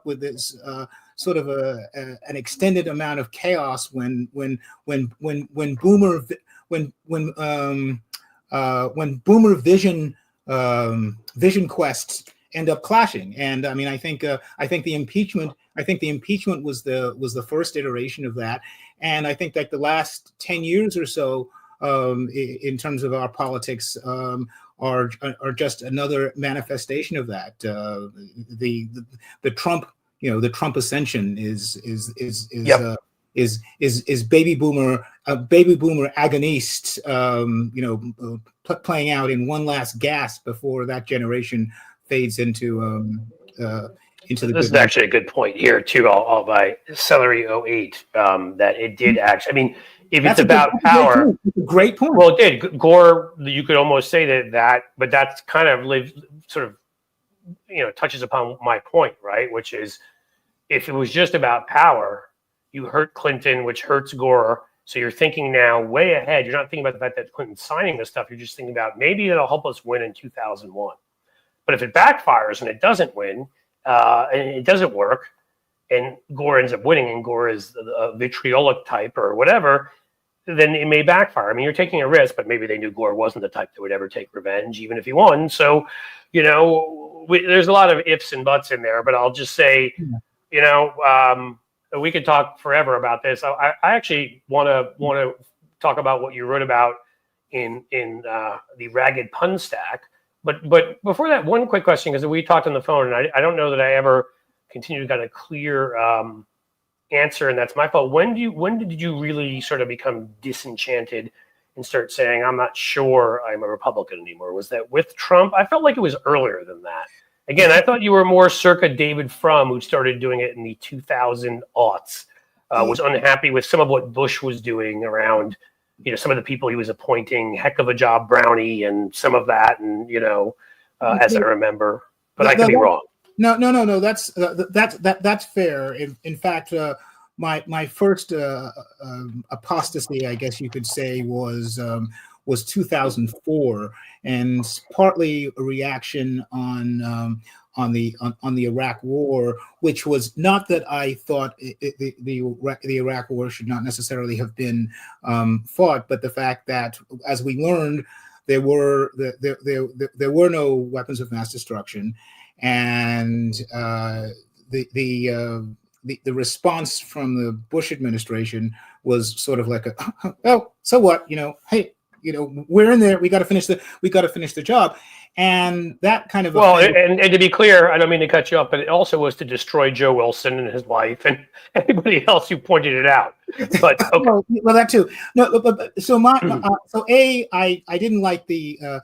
with this. Sort of an extended amount of chaos when boomer vision quests end up clashing. And I mean, I think the impeachment was the first iteration of that. And I think that the last 10 years or so, in terms of our politics, are just another manifestation of that. The Trump, the Trump ascension is baby boomer agonists, playing out in one last gasp before that generation fades into the. This is actually a good point here too. I'll buy Celery 08. That it did actually. I mean, if it's about power, great point. Well, it did. Gore, you could almost say that, but that's kind of touches upon my point, right? Which is, if it was just about power, you hurt Clinton, which hurts Gore. So you're thinking now way ahead. You're not thinking about the fact that Clinton's signing this stuff. You're just thinking about maybe it'll help us win in 2001. But if it backfires and it doesn't win, and it doesn't work, and Gore ends up winning, and Gore is a vitriolic type or whatever, then it may backfire. I mean, you're taking a risk, but maybe they knew Gore wasn't the type that would ever take revenge, even if he won. So, there's a lot of ifs and buts in there. But I'll just say, we could talk forever about this. I actually want to talk about what you wrote about in the Ragged Pun Stack. But before that, one quick question, because we talked on the phone, and I don't know that I ever continued to get a clear answer, and that's my fault. When did you really sort of become disenchanted and start saying, I'm not sure I'm a Republican anymore? Was that with Trump? I felt like it was earlier than that. Again, I thought you were more circa David Frum, who started doing it in the 2000 aughts, was unhappy with some of what Bush was doing around, some of the people he was appointing, heck of a job Brownie and some of that. And, as I remember, but I could be wrong. No. That's fair. In fact, my first apostasy, I guess you could say, was 2004, and partly a reaction on the Iraq War, which was not that I thought the Iraq War should not necessarily have been fought, but the fact that, as we learned, there were no weapons of mass destruction, and the response from the Bush administration was sort of like oh, so what? Hey, we're in there. We got to finish the job, and that kind of and to be clear, I don't mean to cut you off, but it also was to destroy Joe Wilson and his wife and anybody else who pointed it out. But okay. well, that too. No, but so I didn't like the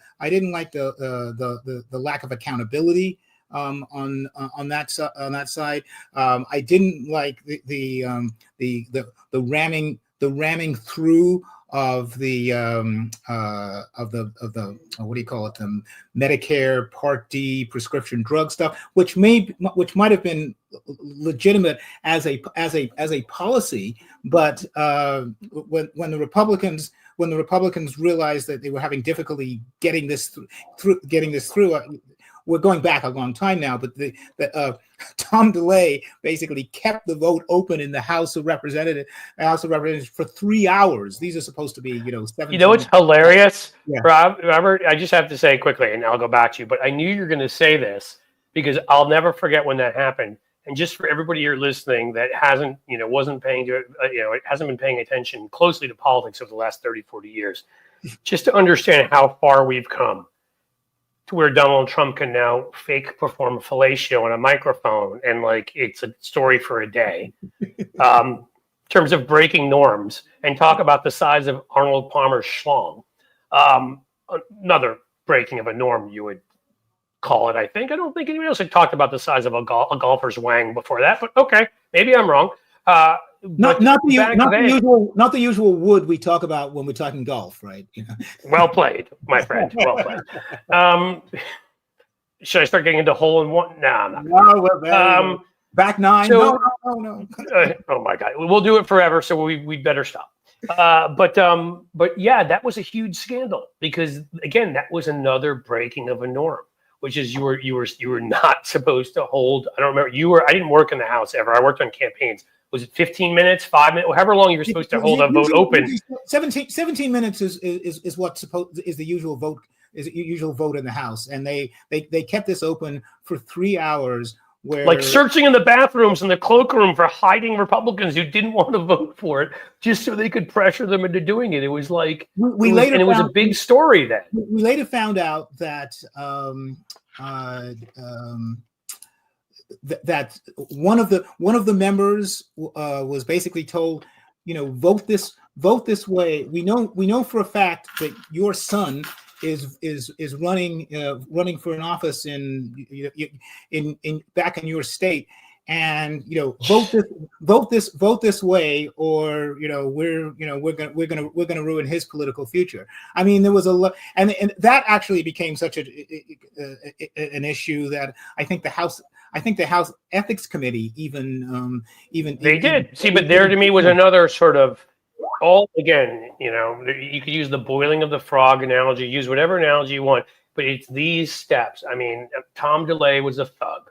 lack of accountability on that side. I didn't like the ramming through of the what do you call it, the Medicare Part D prescription drug stuff, which might have been legitimate as a policy, but when the Republicans realized that they were having difficulty getting this through. We're going back a long time now, but Tom DeLay basically kept the vote open in the House of Representatives for 3 hours. These are supposed to be, 17. It's hilarious, yeah. Robert. I just have to say quickly, and I'll go back to you. But I knew you were going to say this because I'll never forget when that happened. And just for everybody here listening that hasn't, hasn't been paying attention closely to politics over the last 30, 40 years, just to understand how far we've come. To where Donald Trump can now fake perform fellatio on a microphone, and it's a story for a day. In terms of breaking norms, and talk about the size of Arnold Palmer's schlong. Another breaking of a norm, you would call it. I don't think anyone else had talked about the size of a golfer's wang before that, but okay, maybe I'm wrong. Not the usual wood we talk about when we're talking golf, right? Well played, my friend. Well played. Should I start getting into hole in one? No, I'm not. No, back nine. So, no. Oh my God, we'll do it forever. So we better stop. But yeah, that was a huge scandal because again, that was another breaking of a norm, which is you were not supposed to hold. I don't remember. I didn't work in the House ever. I worked on campaigns. Was it 15 minutes, 5 minutes, however long you were supposed to hold a vote open? 17 minutes is the usual vote usual vote in the House, and they kept this open for 3 hours. Where, like searching in the bathrooms in the cloakroom for hiding Republicans who didn't want to vote for it, just so they could pressure them into doing it. It was like it was a big story then. We later found out that that one of the members was basically told, vote this way. We know for a fact that your son is running for an office in back in your state, and vote this way, or we're gonna ruin his political future. I mean, there was a lot, and that actually became such an issue that I think the House Ethics Committee even did. See, but there to me was another sort of. Again, you could use the boiling of the frog analogy, use whatever analogy you want, but it's these steps. I mean, Tom DeLay was a thug.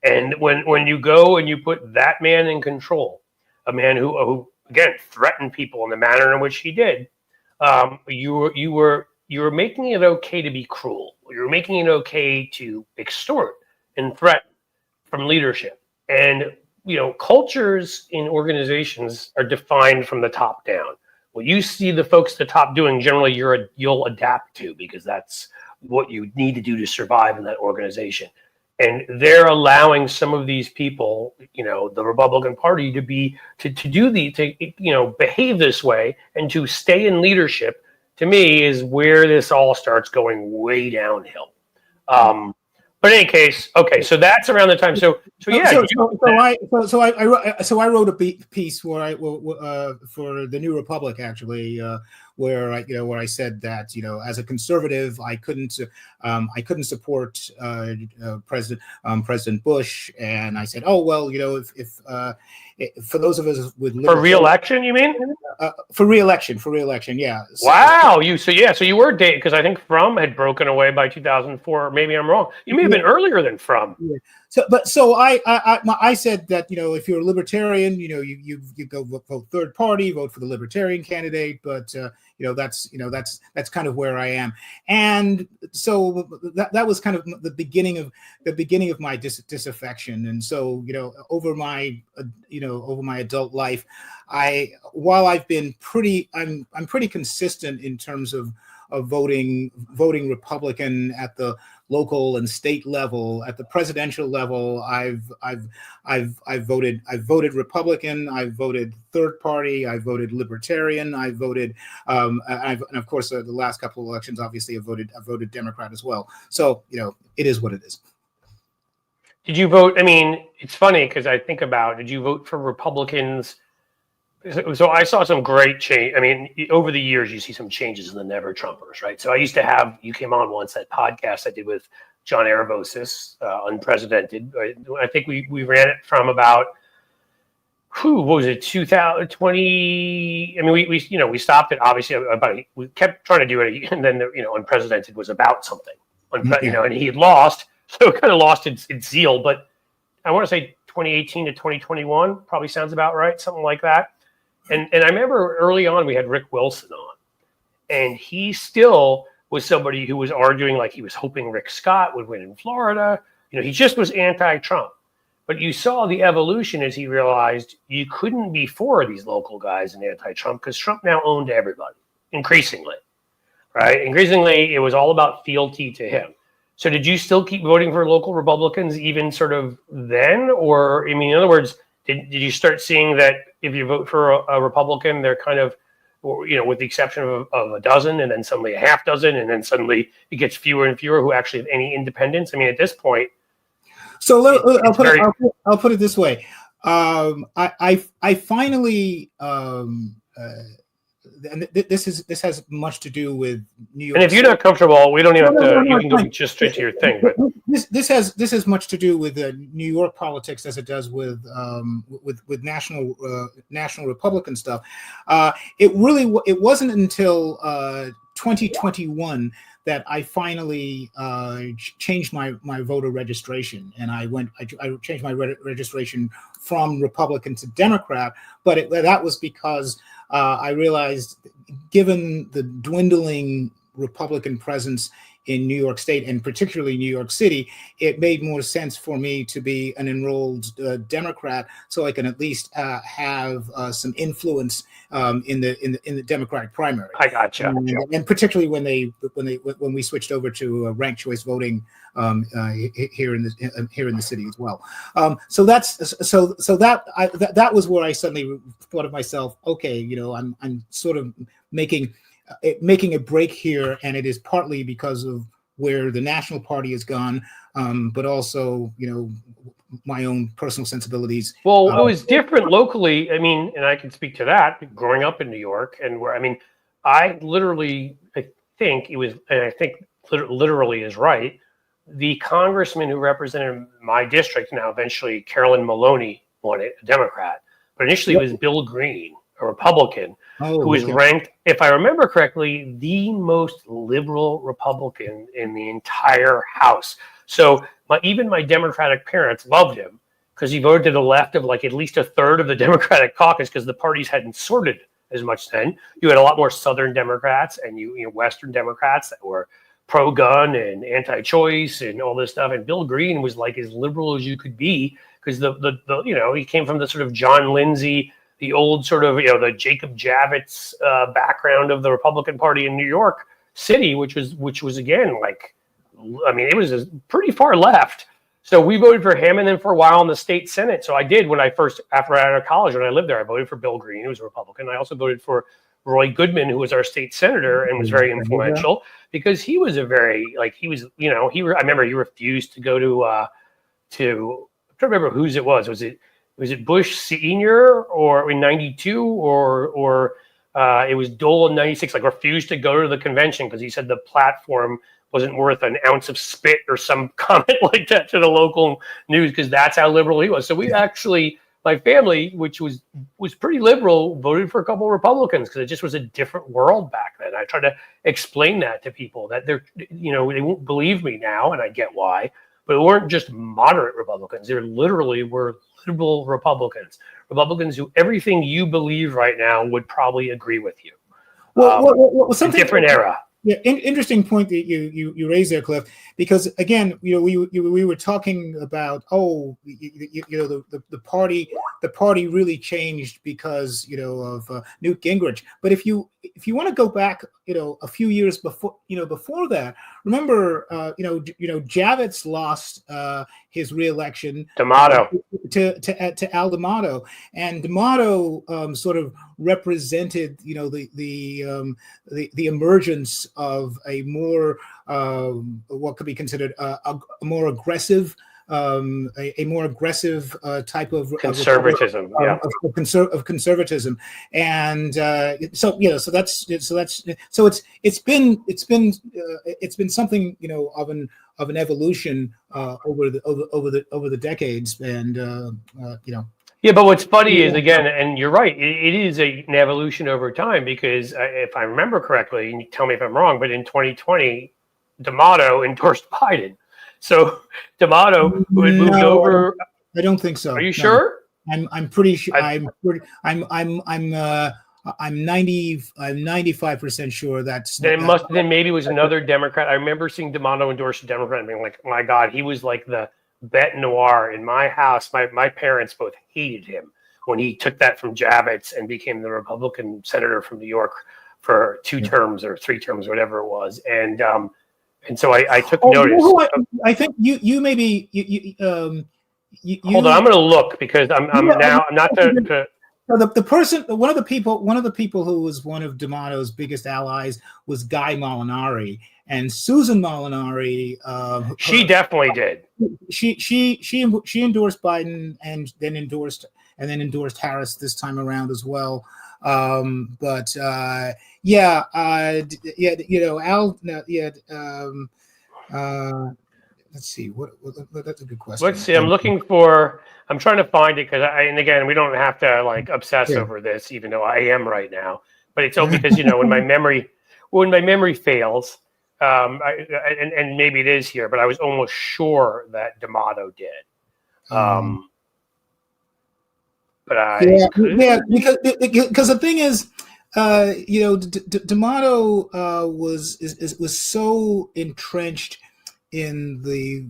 And when you go and you put that man in control, a man who again, threatened people in the manner in which he did, you were making it okay to be cruel. You were making it okay to extort and threaten from leadership. And cultures in organizations are defined from the top down. What you see the folks at the top doing, generally you'll adapt to, because that's what you need to do to survive in that organization. And they're allowing some of these people, the Republican Party, to behave this way and to stay in leadership. To me, is where this all starts going way downhill. But in any case, okay, so that's around the time. So I wrote a piece where for the New Republic, actually, where I said that as a conservative I couldn't support President Bush, and I said, oh well, if for those of us with for re-election, you mean? For re-election, yeah. Wow, so you were dating, because I think Frum had broken away by 2004. Maybe I'm wrong. You may have been earlier than Frum. Yeah. So I said that if you're a libertarian, you go vote third party, vote for the libertarian candidate, but that's kind of where I am, and so that was kind of the beginning of my disaffection, and so over my adult life, while I've been I'm pretty consistent in terms of voting Republican at the local and state level. At the presidential level, I've voted Republican. I've voted third party. I've voted Libertarian. I've voted, and of course, the last couple of elections, obviously, I've voted Democrat as well. So it is what it is. Did you vote? I mean, it's funny because I think about, did you vote for Republicans? So I saw some great change. I mean, over the years, you see some changes in the Never Trumpers, right? So I used to have, you came on once, that podcast I did with John Aravosis, Unprecedented. I think we ran it from about, what was it, 2020? I mean, we stopped it, obviously, we kept trying to do it, and then, Unprecedented was about something, and he had lost, so it kind of lost its zeal. But I want to say 2018 to 2021 probably sounds about right, something like that. And I remember early on we had Rick Wilson on, and he still was somebody who was arguing like he was hoping Rick Scott would win in Florida. He just was anti-Trump. But you saw the evolution as he realized you couldn't be for these local guys and anti-Trump, because Trump now owned everybody, increasingly, right? Increasingly, it was all about fealty to him. So did you still keep voting for local Republicans even sort of then? Or, I mean, in other words, did you start seeing that if you vote for a Republican, they're kind of, with the exception of a dozen, and then suddenly a half dozen, and then suddenly it gets fewer and fewer who actually have any independence? I mean, at this point. So I'll put it this way. I finally, and this has much to do with New York. And if you're not comfortable, we don't even have to. You can go just straight to your thing. But this has much to do with New York politics as it does with national Republican stuff. It wasn't until 2021 that I finally changed my voter registration, and I changed my registration from Republican to Democrat. But that was because I realized, given the dwindling Republican presence New York State, and particularly New York City, it made more sense for me to be an enrolled Democrat, so I can at least have some influence in the Democratic primary. I gotcha. And particularly when we switched over to ranked choice voting here in the city as well. So that was where I suddenly thought of myself, okay, I'm sort of making a break here, and it is partly because of where the National Party has gone, but also my own personal sensibilities. Well, it was different locally. I mean, and I can speak to that. Growing up in New York, and I think it was, and I think literally is right. The congressman who represented my district, now eventually Carolyn Maloney won it, a Democrat, but initially it was Bill Green, a Republican, who was ranked, if I remember correctly, the most liberal Republican in the entire House. So even my Democratic parents loved him because he voted to the left of like at least a third of the Democratic caucus, because the parties hadn't sorted as much then. You had a lot more Southern Democrats and Western Democrats that were pro-gun and anti-choice and all this stuff. And Bill Green was like as liberal as you could be, because he came from the sort of John Lindsay, the old sort of the Jacob Javits background of the Republican Party in New York City, which was again it was pretty far left. So we voted for him, and then for a while in the state Senate. So I did after I out of college, when I lived there, I voted for Bill Green, who was a Republican. I also voted for Roy Goodman, who was our state senator and was very influential, because he was I remember he refused to go to I'm trying to remember whose it was. Was it Bush Senior or in '92 or it was Dole in '96? Refused to go to the convention because he said the platform wasn't worth an ounce of spit or some comment like that to the local news, because that's how liberal he was. So we actually, my family, which was pretty liberal, voted for a couple of Republicans because it just was a different world back then. I try to explain that to people that they won't believe me now, and I get why. But it weren't just moderate Republicans. There literally were liberal Republicans who everything you believe right now would probably agree with you. Something different era. Yeah, interesting point that you raised there, Cliff. Because again, we were talking about the party really changed because of Newt Gingrich. But if you want to go back a few years before that, remember Javits lost his reelection to Al D'Amato, and D'Amato sort of represented the emergence of a more what could be considered a more aggressive type of conservatism, of conservatism, and it's been something of an evolution over the decades, and Yeah, but what's funny is, again, and you're right, it is an evolution over time, because if I remember correctly, and you tell me if I'm wrong, but in 2020, D'Amato endorsed Biden. So D'Amato, who had moved over. I don't think so. Are you sure? I'm pretty sure. I'm 95% sure that's. Then maybe it was another Democrat. I remember seeing D'Amato endorse a Democrat and being like, "My God, he was like the bête noire in my house." My parents both hated him when he took that from Javits and became the Republican senator from New York for 2 terms or 3 terms, whatever it was. And so I took notice. I think you maybe hold on, I'm going to look, because I'm not to. One of the people who was one of D'Amato's biggest allies was Guy Molinari, and Susan Molinari. She definitely did. She endorsed Biden and then endorsed Harris this time around as well. Let's see. What that's a good question. Let's see. I'm trying to find it, and again, we don't have to obsess over this, even though I am right now. But it's all because when my memory fails, and maybe it is here, but I was almost sure that D'Amato did. But because the thing is, D'Amato was so entrenched in the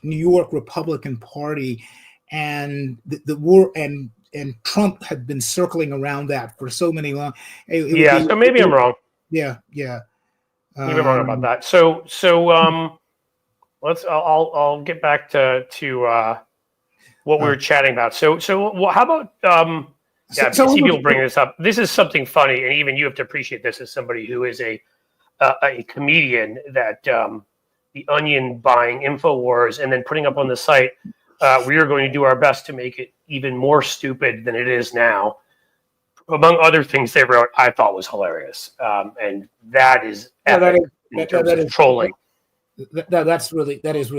New York Republican Party, and the war, and Trump had been circling around that for so many long. So maybe I'm wrong. Yeah. Maybe I'm wrong about that. So I'll get back to what we were chatting about. So how about I see people bring this up. This is something funny, and even you have to appreciate this as somebody who is a comedian, that the Onion buying InfoWars and then putting up on the site, we are going to do our best to make it even more stupid than it is now. Among other things they wrote, I thought was hilarious, and that is epic in terms of trolling. That is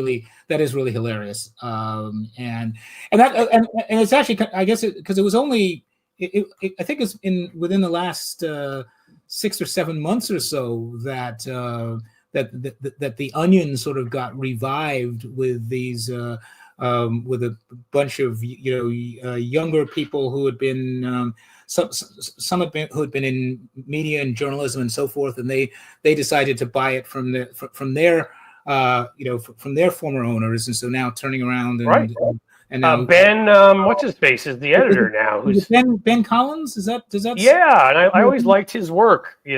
really hilarious, and it's actually, I guess, because it was only. I think it's within the last 6 or 7 months or so that that the Onion sort of got revived with these with a bunch of younger people who had been some had been, who had been in media and journalism and so forth, and they decided to buy it from their former owners, and so now turning around and. Right. And now, Ben, what's his face, is the editor now. Who's Ben Collins? Does that? Yeah, and I always liked his work. He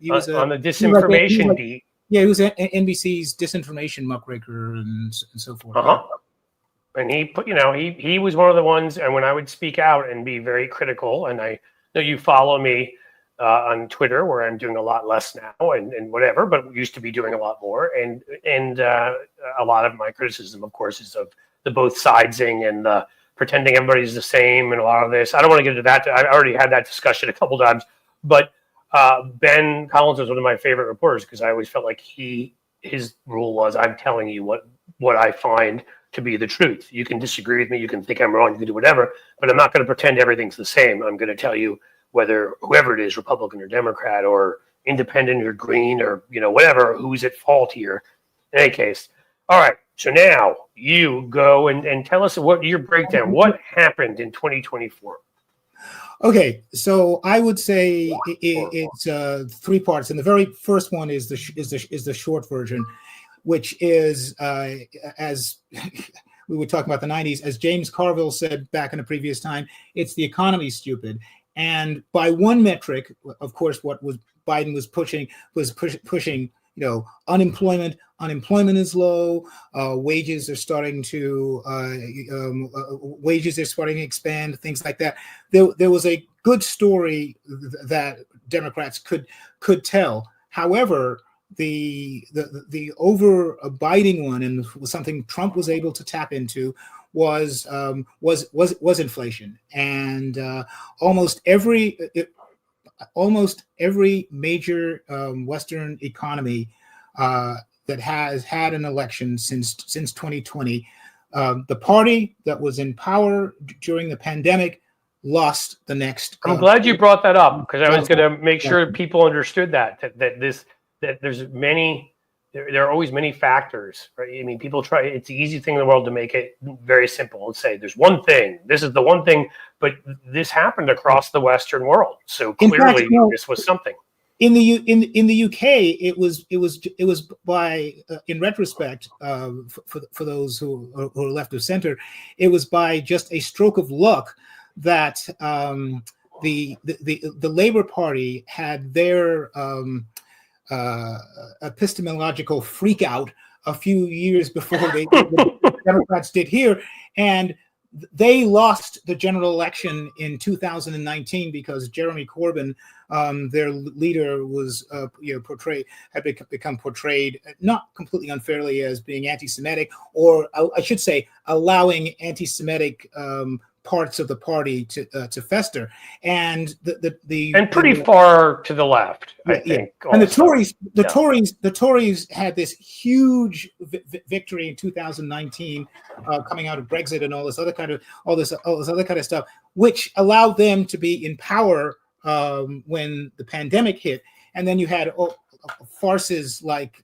was on the disinformation beat. Yeah, he was NBC's disinformation muckraker and so forth. And he put, he was one of the ones. And when I would speak out and be very critical, and I know you follow me on Twitter, where I'm doing a lot less now, and whatever, but used to be doing a lot more. And a lot of my criticism, of course, is of the both sidesing and the pretending everybody's the same, and a lot of this. I don't want to get into that. I already had that discussion a couple times, but Ben Collins was one of my favorite reporters, because I always felt like his rule was, I'm telling you what I find to be the truth. You can disagree with me, you can think I'm wrong, you can do whatever, but I'm not going to pretend everything's the same. I'm going to tell you whether whoever it is, Republican or Democrat or independent or green or whatever, who's at fault here. In any case, all right. So now you go and tell us what your breakdown. What happened in 2024? Okay, so I would say it's 3 parts, and the very first one is the short version, which is as we were talking about the 90s, as James Carville said back in a previous time, it's the economy, stupid. And by one metric, of course, what Biden was pushing. Unemployment is low. Wages are starting to expand. Things like that. There was a good story that Democrats could tell. However, the overabiding one, and something Trump was able to tap into, was inflation, and almost every major Western economy that has had an election since 2020, the party that was in power during the pandemic lost the next. I'm glad you brought that up, because I was going to make sure people understood that there are always many factors, right? I mean, people try. It's the easy thing in the world to make it very simple and say there's one thing. This is the one thing, but this happened across the Western world. So clearly, this was something. In the UK, it was by in retrospect, for those who are left of center, it was by just a stroke of luck that the Labour Party had their epistemological freak out a few years before the Democrats did here, and they lost the general election in 2019 because Jeremy Corbyn, their leader, was become portrayed not completely unfairly as being anti-Semitic, or I should say allowing anti-Semitic parts of the party to fester, and and pretty far to the left, I think. And the Tories had this huge victory in 2019, coming out of Brexit and all this other kind of stuff, which allowed them to be in power when the pandemic hit. And then you had farces like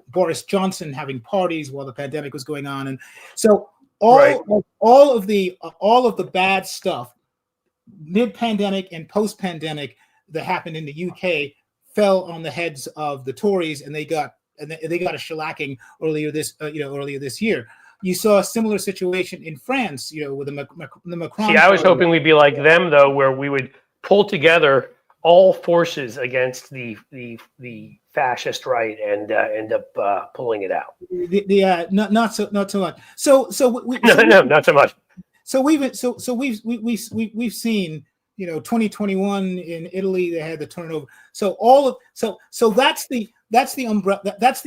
Boris Johnson having parties while the pandemic was going on, and so all of the bad stuff mid-pandemic and post-pandemic that happened in the UK fell on the heads of the Tories, and they got a shellacking earlier this year. You saw a similar situation in France, with the Macron. See, I was hoping we'd be like them, though, where we would pull together all forces against the fascist right and end up pulling it out. Not so much. So No, not so much. So we've seen 2021 in Italy, they had the turnover. So that's the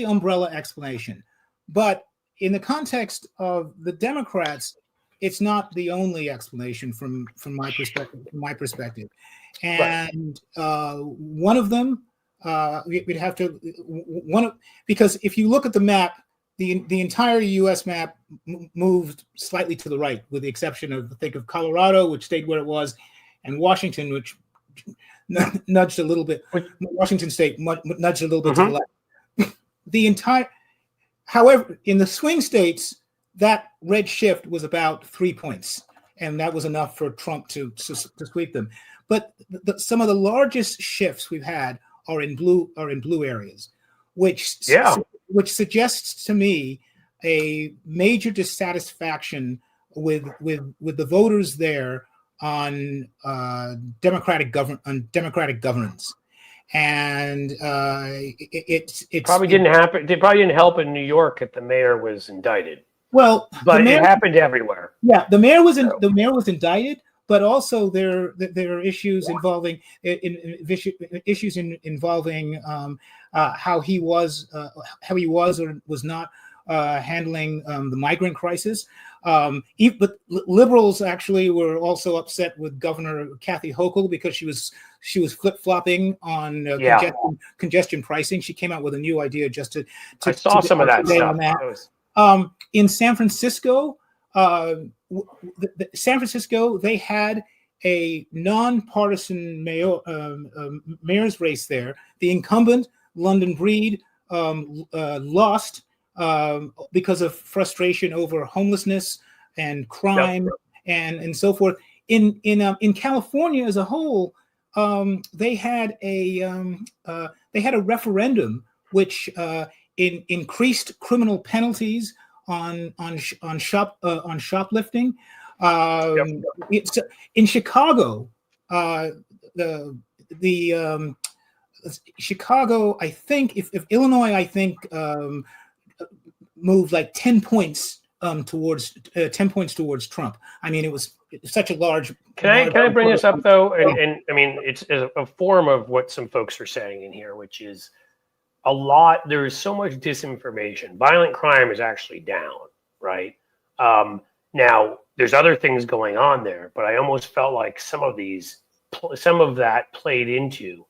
umbrella explanation. But in the context of the Democrats, it's not the only explanation from my perspective. And one of them, we'd have to because if you look at the map, the entire U.S. map moved slightly to the right, with the exception of, think of Colorado, which stayed where it was, and Washington, which nudged a little bit. Washington State nudged a little bit to the left. However, in the swing states, that red shift was about 3 points, and that was enough for Trump to sweep them. But some of the largest shifts we've had are in blue areas, which suggests to me a major dissatisfaction with the voters there on democratic governance. And it probably didn't happen. It probably didn't help in New York that the mayor was indicted. Well, but it happened everywhere. Yeah, the mayor was indicted, but also there are issues involving how he was or was not handling the migrant crisis. But liberals actually were also upset with Governor Kathy Hochul because she was flip-flopping on congestion pricing. She came out with a new idea I saw some of that stuff. In San Francisco, they had a nonpartisan mayor's race there. The incumbent, London Breed, lost because of frustration over homelessness and crime and so forth. In California as a whole, they had a referendum which increased criminal penalties on shoplifting. It's in Chicago. Chicago, I think, if Illinois, I think, moved like 10 points towards Trump. I mean, it was such a large. Can I bring this up though? And I mean, it's a form of what some folks are saying in here, which is there is so much disinformation. Violent crime is actually down, right? Now there's other things going on there, but I almost felt like some of that played into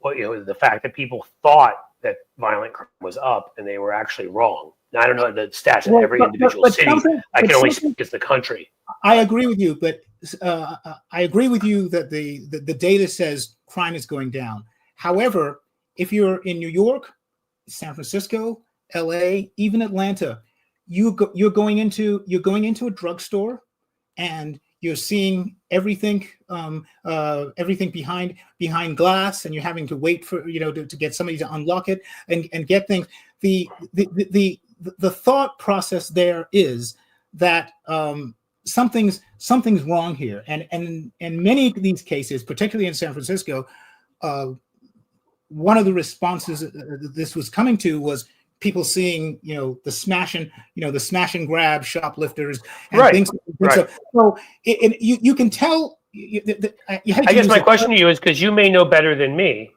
the fact that people thought that violent crime was up and they were actually wrong. Now, I don't know the stats in every individual city. I can only speak as the country. I agree with you, but I agree with you that the data says crime is going down. However, if you're in New York, San Francisco, LA, even Atlanta, you're going into a drugstore and you're seeing everything behind glass, and you're having to wait for to get somebody to unlock it and get things. The thought process there is that something's wrong here, and many of these cases, particularly in San Francisco, one of the responses this was coming to was people seeing the smash and grab shoplifters and things. So you can tell. I guess my question to you is, because you may know better than me,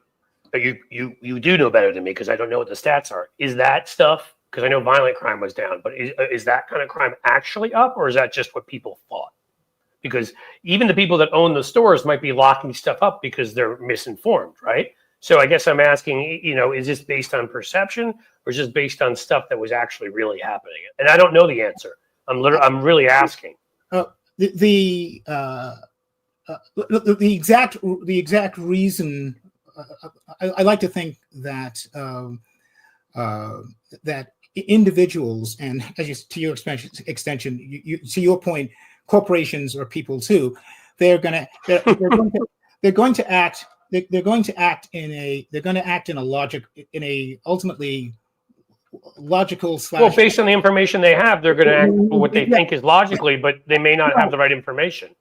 but you do know better than me because I don't know what the stats are. Is that stuff? Because I know violent crime was down, but is that kind of crime actually up, or is that just what people thought? Because even the people that own the stores might be locking stuff up because they're misinformed, right? So I guess I'm asking, is this based on perception, or is this based on stuff that was actually really happening? And I don't know the answer. I'm really asking. The exact reason. I like to think that that individuals, and to your extension, to your point, corporations are people too. they're going to act in a ultimately logical slash. Well, based on the information they have, they're going to act what they think is logically, but they may not have the right information.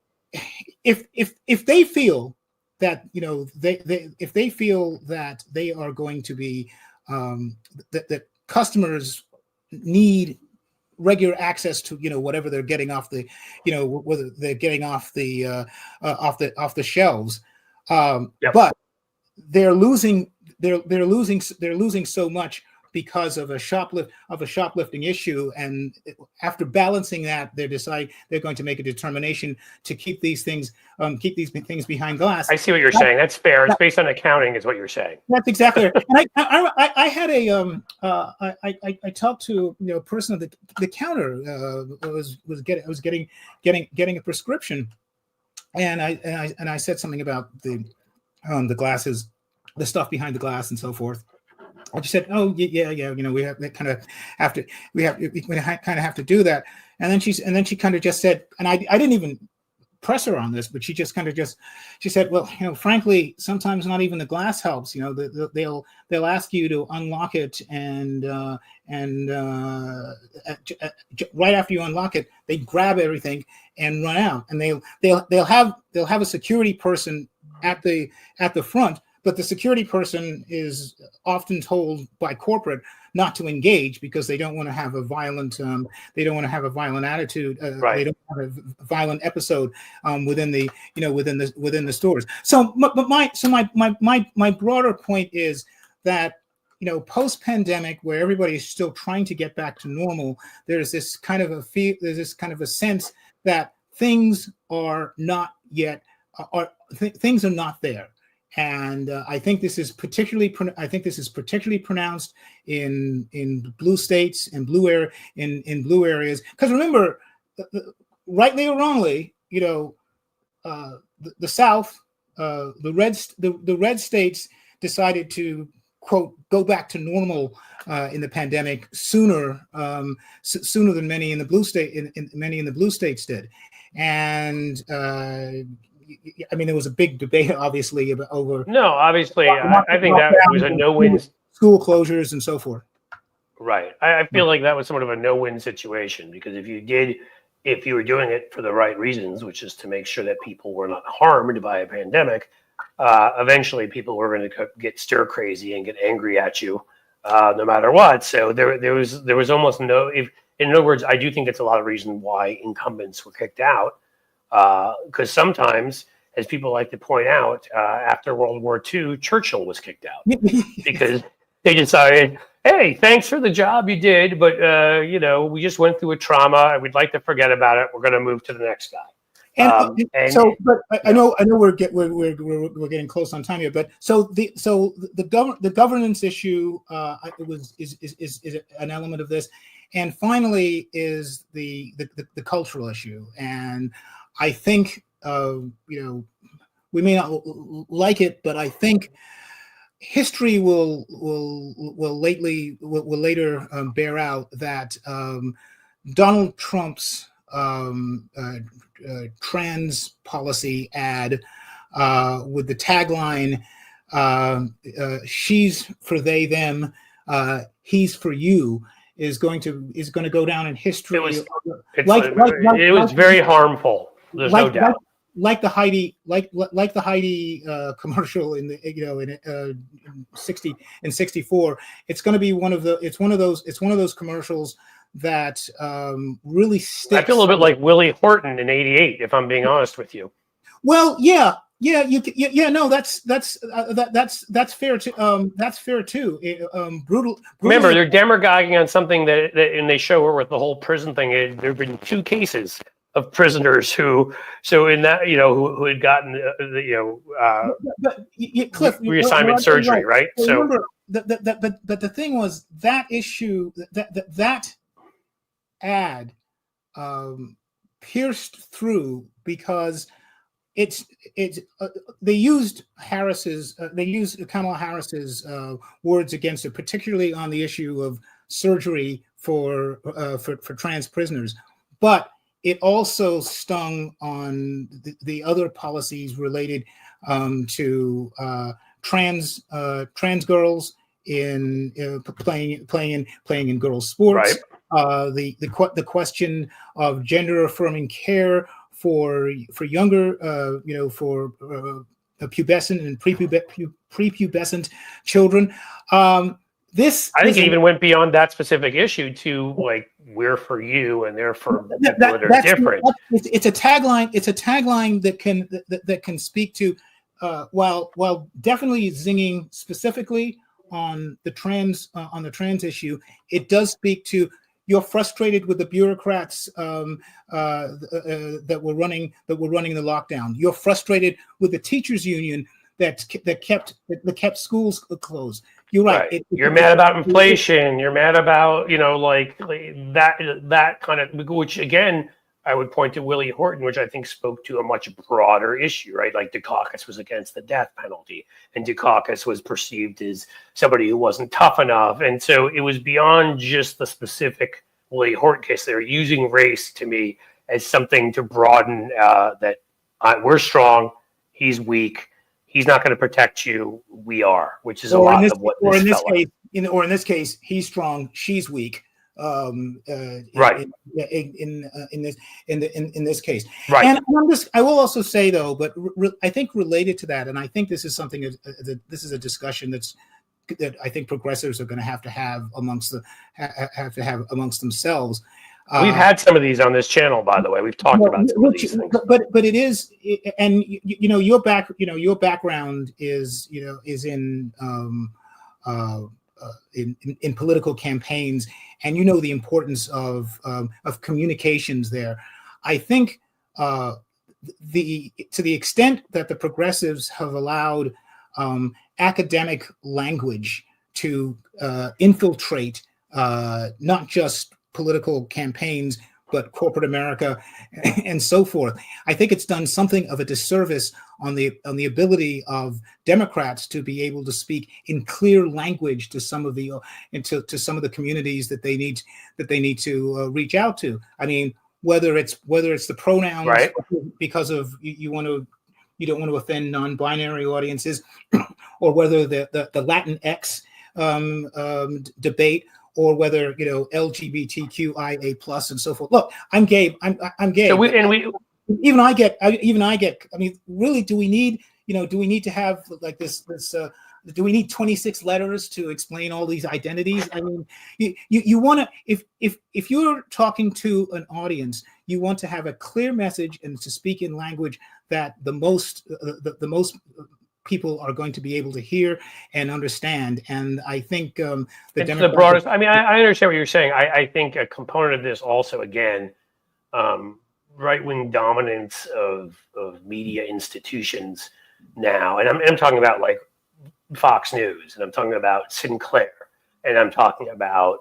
If they feel that if they feel that they are going to be that customers need regular access to whatever they're getting off the whether they're getting off the shelves, Yep. but they're losing so much because of a shoplifting issue, and after balancing that, they're going to make a determination to keep these things behind glass. I see what you're saying. That's fair. It's based on accounting, is what you're saying. That's exactly right. And I had I talked to a person at the counter. I was getting a prescription, and I said something about the glasses, the stuff behind the glass, and so forth. I just said, "Oh yeah, we have that kind of have to do that." And then she kind of just said, and I didn't even press her on this, but she just she said, "Well, frankly, sometimes not even the glass helps. They'll ask you to unlock it, and right after you unlock it, they grab everything and run out, and they'll have a security person at the front." But the security person is often told by corporate not to engage because they don't want to have a violent attitude. Right. They don't have a violent episode within the stores. So, my broader point is that post pandemic, where everybody is still trying to get back to normal, there's this kind of a sense that things are not yet things are not there. And I think this is particularly pronounced in blue states and blue areas. Because remember, rightly or wrongly, the South, the red states decided to, quote, go back to normal in the pandemic sooner than many in the blue states did, and. I mean, there was a big debate, obviously, over. No, obviously, I think that was a no-win. School closures and so forth. Right. I feel like that was sort of a no-win situation, because if you were doing it for the right reasons, which is to make sure that people were not harmed by a pandemic, eventually people were going to get stir crazy and get angry at you, no matter what. So there was almost no. In other words, I do think it's a lot of reason why incumbents were kicked out. Because sometimes, as people like to point out, after World War II, Churchill was kicked out because they decided, hey, thanks for the job you did, but we just went through a trauma and we'd like to forget about it. We're going to move to the next guy. I know we're getting close on time here, but the governance issue is an element of this, and finally is the cultural issue. And I think we may not like it, but I think history will later bear out that Donald Trump's trans policy ad with the tagline "She's for they them, he's for you" is going to go down in history. It was very harmful. There's no doubt. Like the Heidi commercial in in 64. It's going to be one of those commercials that really sticks. I feel a little bit like Willie Horton in '88, if I'm being honest with you. Well, yeah, no, that's fair too. That's fair too. Brutal. Remember, they're demagoguing on something that and they show with the whole prison thing. There have been 2 cases of prisoners who had gotten Cliff, reassignment surgery, right? So so remember, but the thing was that issue that ad pierced through because they used Kamala Harris's words against it, particularly on the issue of surgery for trans prisoners, but it also stung on the other policies related to trans girls in playing in girls' sports. Right. The question of gender affirming care for younger, for pubescent and prepubescent children. I think it even went beyond that specific issue to like, we're for you and they're for people that are different. It's a tagline. It's a tagline that can speak to, while definitely zinging specifically on the trans issue. It does speak to, you're frustrated with the bureaucrats that were running the lockdown. You're frustrated with the teachers union that kept schools closed. You're right. You're mad about inflation. You're mad about, like that kind of, which again, I would point to Willie Horton, which I think spoke to a much broader issue, right? Like Dukakis was against the death penalty, and Dukakis was perceived as somebody who wasn't tough enough. And so it was beyond just the specific Willie Horton case. They were using race, to me, as something to broaden that we're strong, he's weak. He's not going to protect you. We are, which is a lot of what this felt like. Or in this case, he's strong, she's weak. Right. In this case, right. And I will also say though, but I think related to that, and I think this is something this is a discussion that I think progressives are going to have amongst themselves. We've had some of these on this channel, by the way. We've talked about some of these things. But it is, and your background is in political campaigns, and the importance of communications there. I think to the extent that the progressives have allowed academic language to infiltrate not just political campaigns, but corporate America and so forth, I think it's done something of a disservice on the ability of Democrats to be able to speak in clear language to some of the communities that they need to reach out to. I mean, whether it's the pronouns, right, because of you don't want to offend non-binary audiences, or whether the Latinx debate, or whether LGBTQIA plus and so forth. Look, I'm gay. I'm gay. So even I get. I mean, really, do we need to have like this? Do we need 26 letters to explain all these identities? I mean, you want to, if you're talking to an audience, you want to have a clear message and to speak in language that the most people are going to be able to hear and understand. And I think the broadest. I mean, I understand what you're saying. I think a component of this also, again, right-wing dominance of media institutions now, and I'm talking about like Fox News, and I'm talking about Sinclair, and I'm talking about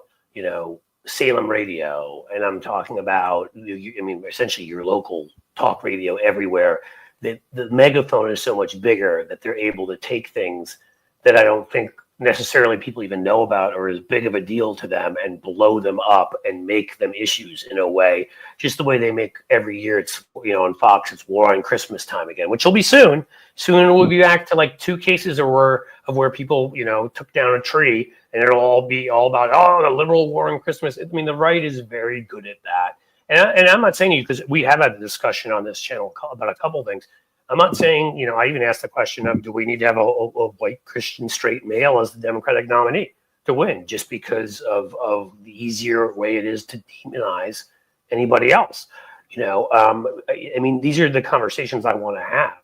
Salem Radio, and I'm talking about essentially your local talk radio everywhere. The megaphone is so much bigger that they're able to take things that I don't think necessarily people even know about or as big of a deal to them and blow them up and make them issues in a way, just the way they make every year. It's, on Fox, it's War on Christmas time again, which will be soon. Soon we'll be back to like 2 cases of where people, took down a tree, and it'll all be all about, the liberal war on Christmas. I mean, the right is very good at that. And I'm not saying to you, because we have had a discussion on this channel about a couple of things. I'm not saying, I even asked the question of, do we need to have a white Christian straight male as the Democratic nominee to win, just because of the easier way it is to demonize anybody else? I mean, these are the conversations I want to have.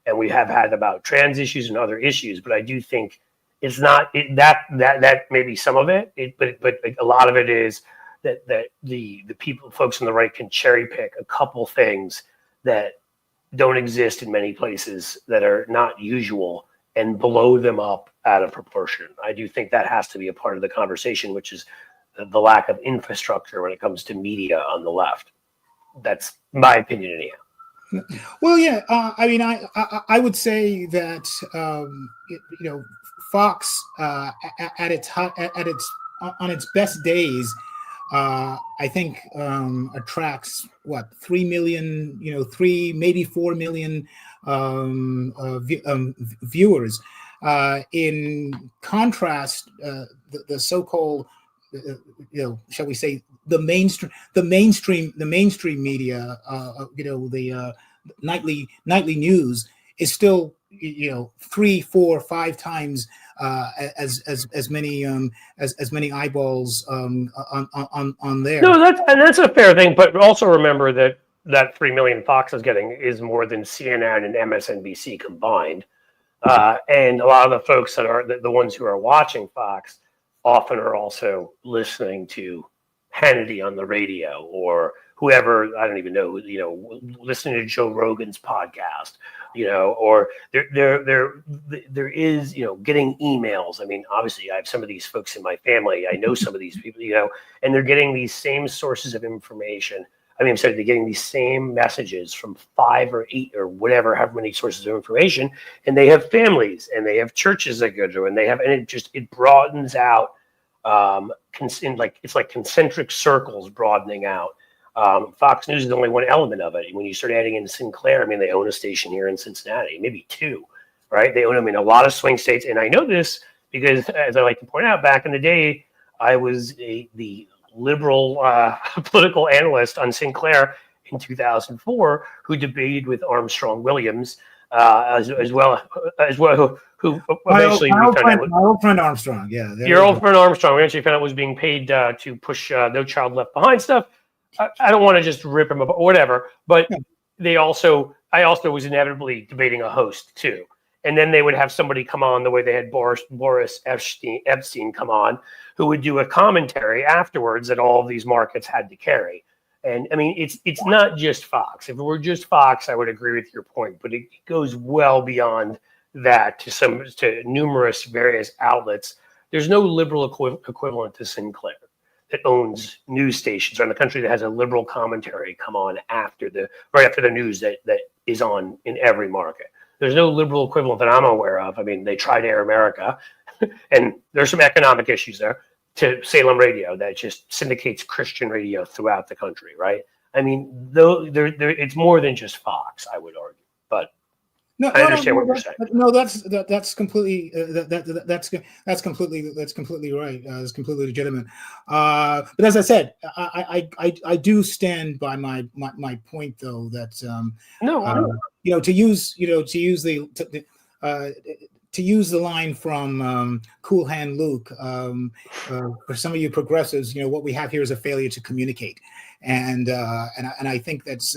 And we have had about trans issues and other issues, but I do think it's not that maybe some of it, but a lot of it is that the folks on the right can cherry pick a couple things that don't exist in many places, that are not usual, and blow them up out of proportion. I do think that has to be a part of the conversation, which is the lack of infrastructure when it comes to media on the left. That's my opinion anyhow. Well, yeah. I mean, I would say that Fox on its best days I think attracts 3 million, maybe 4 million viewers. In contrast, the so-called, shall we say, the mainstream media, the nightly news is still 3, 4, 5 times as many eyeballs on there. No, that's a fair thing, but also remember that 3 million Fox is getting is more than CNN and MSNBC combined, and a lot of the folks that are the ones who are watching Fox often are also listening to Hannity on the radio or whoever, I don't even know, listening to Joe Rogan's podcast, or there is, getting emails. I mean, obviously I have some of these folks in my family. I know some of these people, and they're getting these same sources of information. I mean, I'm sorry, they're getting these same messages from 5 or 8 or whatever, however many sources of information, and they have families and they have churches that go to, and it broadens out. It's like concentric circles broadening out. Fox News is only one element of it. When you start adding in Sinclair, I mean, they own a station here in Cincinnati, maybe 2, right? They own them in a lot of swing states. And I know this because, as I like to point out, back in the day, I was the liberal political analyst on Sinclair in 2004 who debated with Armstrong Williams, as well, who eventually my old friend Armstrong, yeah. Your old friend Armstrong, we actually found out was being paid to push No Child Left Behind stuff. I don't want to just rip him or whatever, but I also was inevitably debating a host too. And then they would have somebody come on the way they had Boris Epstein come on, who would do a commentary afterwards that all of these markets had to carry. And I mean, it's not just Fox. If it were just Fox, I would agree with your point, but it goes well beyond that to numerous various outlets. There's no liberal equivalent to Sinclair that owns news stations around the country that has a liberal commentary come on right after the news that is on in every market. There's no liberal equivalent that I'm aware of. I mean, they tried Air America, and there's some economic issues there, to Salem Radio that just syndicates Christian radio throughout the country, right? I mean, though it's more than just Fox, I would argue, but I understand what you're saying. No, that's completely that's completely right. It's completely legitimate. But as I said, I do stand by my point though that to use the line from Cool Hand Luke, for some of you progressives, what we have here is a failure to communicate, and I think that's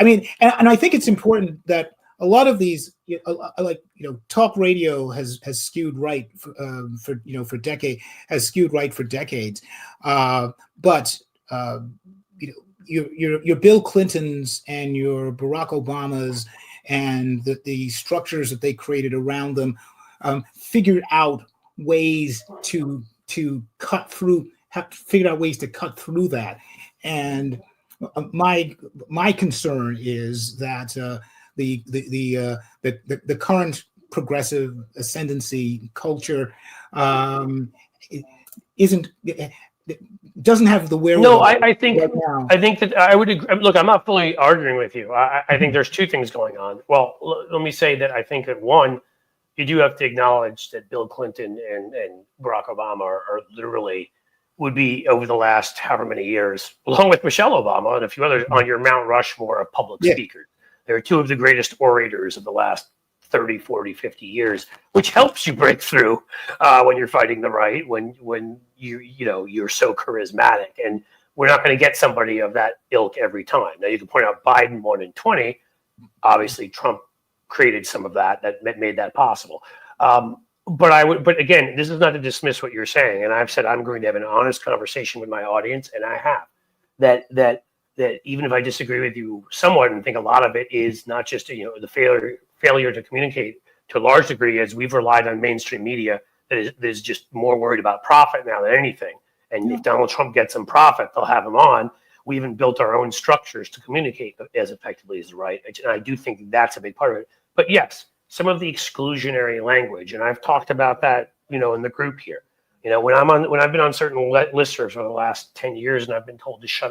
I think it's important that a lot of these, talk radio has skewed right for decades, but your Bill Clintons and your Barack Obamas and the structures that they created around them figured out ways to cut through that. And my concern is that the current progressive ascendancy culture doesn't have the wherewithal. No, I think that I would agree. Look, I'm not fully arguing with you. I think there's 2 things going on. Well, let me say that I think that one, you do have to acknowledge that Bill Clinton and Barack Obama are literally would be over the last however many years, along with Michelle Obama and a few others, on your Mount Rushmore of public speakers. They're 2 of the greatest orators of the last 30, 40, 50 years, which helps you break through when you're fighting the right, when you're so charismatic. And we're not going to get somebody of that ilk every time. Now, you can point out Biden won in 20. Obviously, Trump created some of that made that possible. But again, this is not to dismiss what you're saying. And I've said I'm going to have an honest conversation with my audience, and I have. That even if I disagree with you somewhat, and think a lot of it is not just the failure to communicate to a large degree, as we've relied on mainstream media that is just more worried about profit now than anything. And if Donald Trump gets some profit, they'll have him on. We even built our own structures to communicate as effectively as the right. And I do think that's a big part of it. But yes, some of the exclusionary language, and I've talked about that, in the group here. You know, when I've been on certain listservs for the last 10 years and I've been told to shut up.